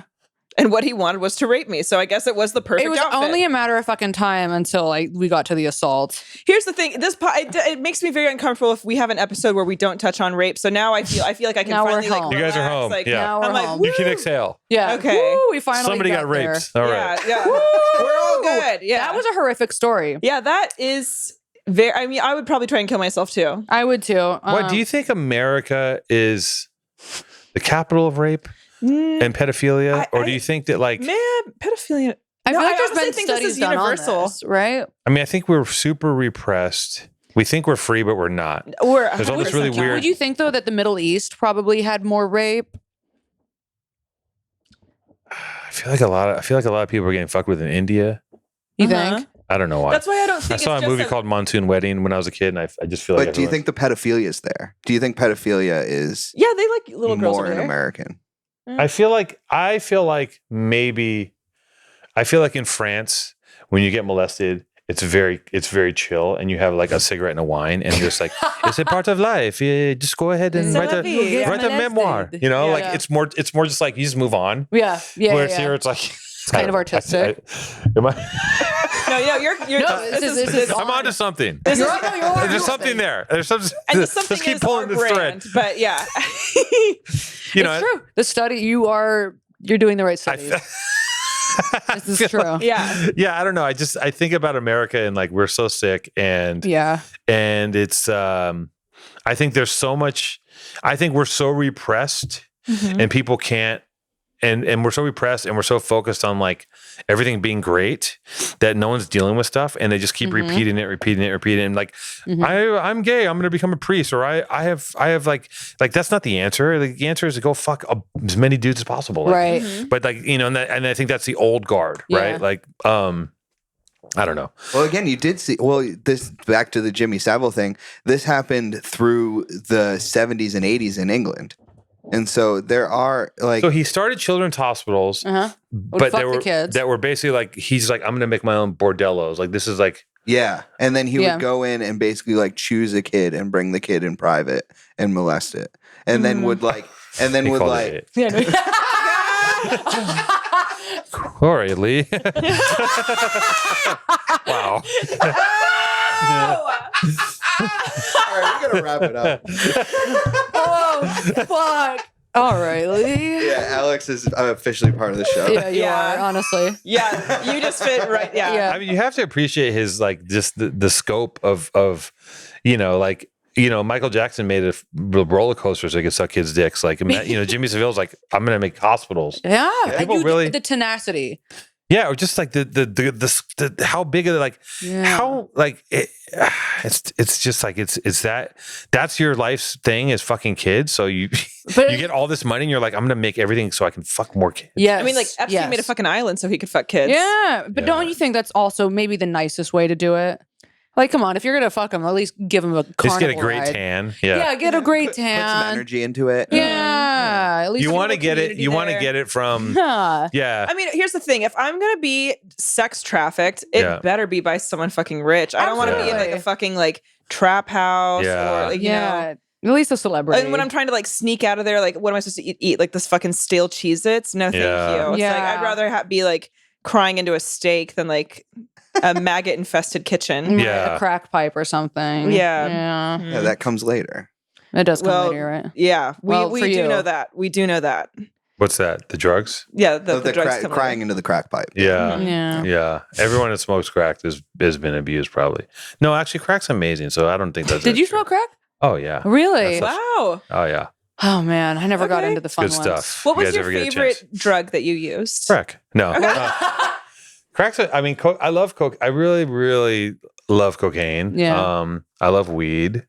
And what he wanted was to rape me. So I guess it was the perfect It was outfit. only a matter of fucking time until like we got to the assault. Here's the thing: it makes me very uncomfortable if we have an episode where we don't touch on rape. So now I feel like I can Now we're finally like home. You guys are relax, home. Like, Yeah. Now we're I'm like, home. You can exhale. Yeah. Okay. Woo, we finally Somebody got there. raped. All right. Yeah. We're all good. Yeah, That was a horrific story. yeah. That is very. I mean, I would probably try and kill myself too. I would too. What do you think America is the capital of rape and pedophilia? Or do you think that like Man, pedophilia. I feel No, like I there's honestly been think this studies is done universal. on this, right? I mean, I think we're super repressed. We think we're free, but we're not. Or There's all this really 100% weird- Would you think though that the Middle East probably had more rape? I feel like a lot of people are getting fucked with in India. You Uh-huh. think? I don't know why. That's why I don't think I saw it's a movie just called Monsoon Wedding when I was a kid, and I just feel like. But do you think the pedophilia is there? Do you think pedophilia is Yeah, they like little girls more over in there. American? I feel like maybe. I feel like in France, when you get molested, it's very chill, and you have like a cigarette and a wine, and just like it's a part of life. Yeah, just go ahead and C'est write la a vie. Yeah. write a memoir. You know, Yeah. like it's more just like you just move on. Yeah. Yeah. Whereas yeah. here, it's like it's kind of artistic. Am I? No, you're No, this is I'm onto something. This is- There's something there. There's something. and something Let's keep is pulling our this thread. brand, but yeah. You know, it's true. The study you are You're doing the right studies. This is true. Yeah. Yeah, I don't know. I think about America and like we're so sick and it's I think there's so much. I think we're so repressed and people can't. And we're so repressed and we're so focused on like everything being great that no one's dealing with stuff and they just keep repeating it. And like, I'm gay. I'm going to become a priest, or I have like that's not the answer. Like, the answer is to go fuck as many dudes as possible. Like, Right. But like, you know, and I think that's the old guard, right? Like, I don't know. Well, again, you did see. Well, this back to the Jimmy Savile thing. This happened through the 70s and 80s in England, and so there are like. So he started children's hospitals, but there were kids that were basically like he's like, I'm going to make my own bordellos. Like this is like. Yeah, and then he would go in and basically like choose a kid and bring the kid in private and molest it, and then would like, and then would like. All right, Lee. Wow. All right, we gotta wrap it up. Oh, fuck. All right, Lee. Yeah, Alex is officially part of the show. Yeah, you are, honestly. Yeah, you just fit right. Yeah. I mean, you have to appreciate his like just the scope of you know, like, you know, Michael Jackson made a roller coaster so he could suck kids' dicks. Like, you know, Jimmy Savile's like, I'm going to make hospitals. Yeah. People really the tenacity. Yeah, or just like the how big of like how like it's just like it's that's your life's thing is fucking kids. So you get all this money and you're like, I'm gonna make everything so I can fuck more kids. Yeah, I mean, like Epstein made a fucking island so he could fuck kids. Yeah, but don't you think that's also maybe the nicest way to do it? Like, come on, if you're gonna fuck him, at least give him a carnival Just get a great ride. tan. Yeah, get a great Put tan. some energy into it. Yeah, at least You want to a get it. community You want to there. get it from. Huh. Yeah. I mean, here's the thing. If I'm going to be sex trafficked, it better be by someone fucking rich. I don't want to be in like a fucking like trap house or like, you know. At least a celebrity. And when I'm trying to like sneak out of there, like, what am I supposed to eat? Like this fucking stale Cheez-Its? No, thank you. It's like, I'd rather be like crying into a steak than like a maggot infested kitchen. A crack pipe or something. Yeah. Yeah, that comes later. It does come later, right? Yeah, we for do you. know that. We do know that. What's that? The drugs? Yeah, the drugs come crying later. into the crack pipe. Yeah. Everyone that smokes crack has been abused, probably. No, actually, crack's amazing. So I don't think that's. Did you smoke crack? Oh yeah. Really? Wow. Oh yeah. Oh man, I never got into the fun Good ones. stuff. What You was guys your ever get a favorite chance? drug that you used? Crack. No. Crack's. I mean, I love coke. I really, really love cocaine. Yeah. I love weed.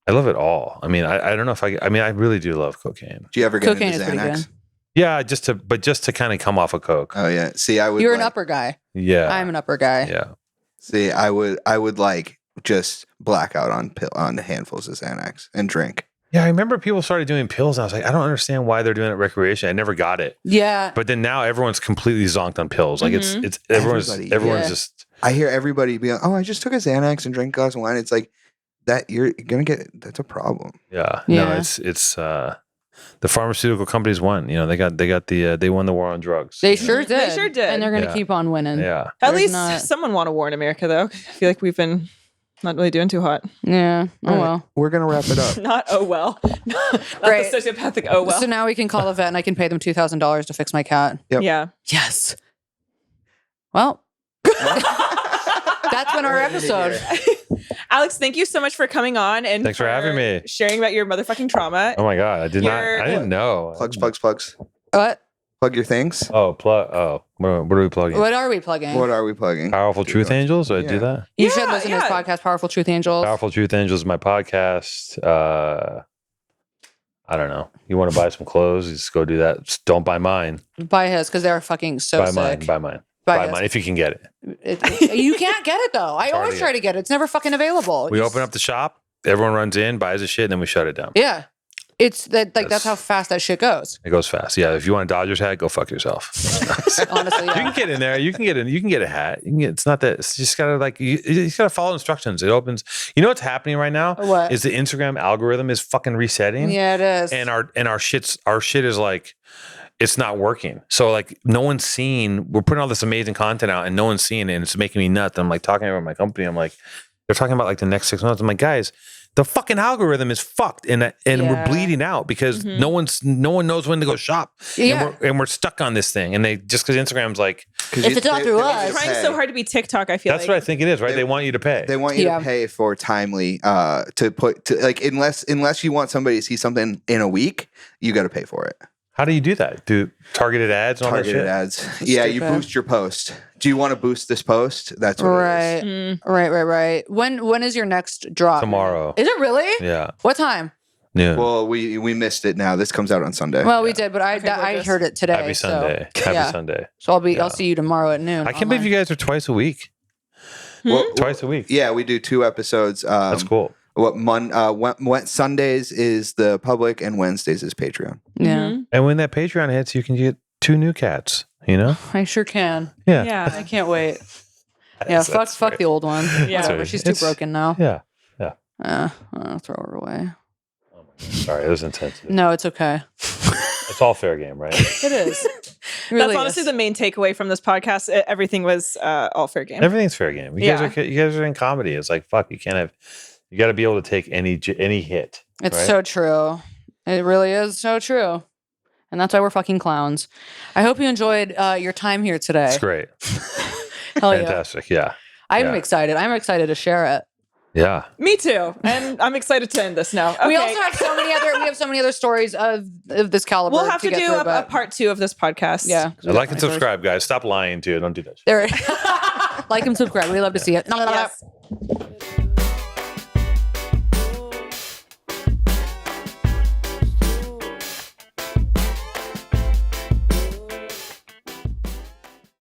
I love it all. I mean, I don't know if I mean, I really do love cocaine. Do you ever get Cocaine into is pretty Xanax? good. Yeah, just to kind of come off of coke. Oh yeah. See, I would. You're an like- upper guy. Yeah. I'm an upper guy. Yeah. See, I would like just black out on handfuls of Xanax and drink. Yeah, I remember people started doing pills, and I was like, I don't understand why they're doing it recreation. I never got it. Yeah. But then now everyone's completely zonked on pills. Like it's everyone's Everybody, just. I hear everybody be like, "Oh, I just took a Xanax and drank a glass of wine." It's like that. You're gonna get. That's a problem. Yeah. Yeah. No, it's the pharmaceutical companies won. You know, they won the war on drugs. They sure did. They sure did. And they're going to Yeah. keep on winning. Yeah. At There's least not- someone won a war in America, though. I feel like we've been not really doing too hot. Yeah. Oh, All right, well. we're gonna wrap it up. Not oh well. Not Right. the sociopathic oh well. So now we can call a vet and I can pay them $2,000 to fix my cat. Yep. Yeah. Yes. Well, that's been our episode. Alex, thank you so much for coming on and Thanks for having me. sharing about your motherfucking trauma. Oh my god, I You're- didn't know. Plugs. What? Plug your things. Oh, what are we plugging? What are we plugging? What are we plugging? Powerful Truth Angels? Did I do Yeah. that? You should Yeah, listen to his yeah. podcast, Powerful Truth Angels. Powerful Truth Angels is my podcast. I don't know. You want to buy some clothes? Just go do that. Just don't buy mine. Buy his because they're fucking so buy sick. mine. Buy mine. Buy Buy his. mine if you can get it. You can't get it though. I hard always to try to get it. It's never fucking available. We You open up the shop. Everyone runs in, buys the shit, and then we shut it down. Yeah. It's that like that's how fast that shit goes. It goes fast. Yeah. If you want a Dodgers hat, go fuck yourself. Honestly, You yeah. can get in there. You can get in. You can get a hat. You can get. It's not that. It's just gotta like. You just gotta follow instructions. It opens. You know what's happening right now? What? Is the Instagram algorithm is fucking resetting? Yeah, it is. And our shit is like, it's not working. So like, no one's seeing. We're putting all this amazing content out, and no one's seeing it, and it's making me nuts. I'm like talking about my company. I'm like, they're talking about like the next 6 months. I'm like, guys, the fucking algorithm is fucked, and Yeah. we're bleeding out because no one knows when to go shop, Yeah. and we're stuck on this thing, and they just because Instagram's like, If it's not through us. Trying so hard to be TikTok, I feel that's like. what I think it is, right? They want you to pay. They want you Yeah. to pay for timely unless you want somebody to see something in a week, you got to pay for it. How do you do that? Do targeted ads and all that Targeted shit? ads. Yeah, you stupid. boost your post. Do you want to boost this post? That's what it is. Right. When is your next drop? Tomorrow. Is it really? Yeah. What time? Yeah. Well, we missed it now. This comes out on Sunday. Well, we did, but I gorgeous. heard it today. Happy Sunday. So, Happy yeah. Sunday. So I'll see you tomorrow at noon. I can't believe you guys are twice a week. Well, Twice a week. yeah, we do 2 episodes. That's cool. Sundays is the public and Wednesdays is Patreon. Yeah, And when that Patreon hits, you can get 2 new cats. You know? I sure can. Yeah. Yeah. I can't wait. Yeah, fuck the old one. Yeah. Whatever. She's too It's- broken now. Yeah. I'll throw her away. Sorry, it was insensitive. No, it's okay. It's all fair game, right? It is. It really That's honestly is. the main takeaway from this podcast. Everything was all fair game. Everything's fair game. You Yeah. guys are in comedy. It's like fuck. You can't have. You got to be able to take any hit. It's right? so true. It really is so true. And that's why we're fucking clowns. I hope you enjoyed your time here today. It's great. Hell yeah. Fantastic. Yeah. I'm Yeah. excited. I'm excited to share it. Yeah. Me too. And I'm excited to end this now. Okay. We also have so many other stories of this caliber. We'll have to get do through, a but- part 2 of this podcast. Yeah. Like and subscribe, guys. Stop lying too. Don't do that. There. Like and subscribe. We love to see it. Yes.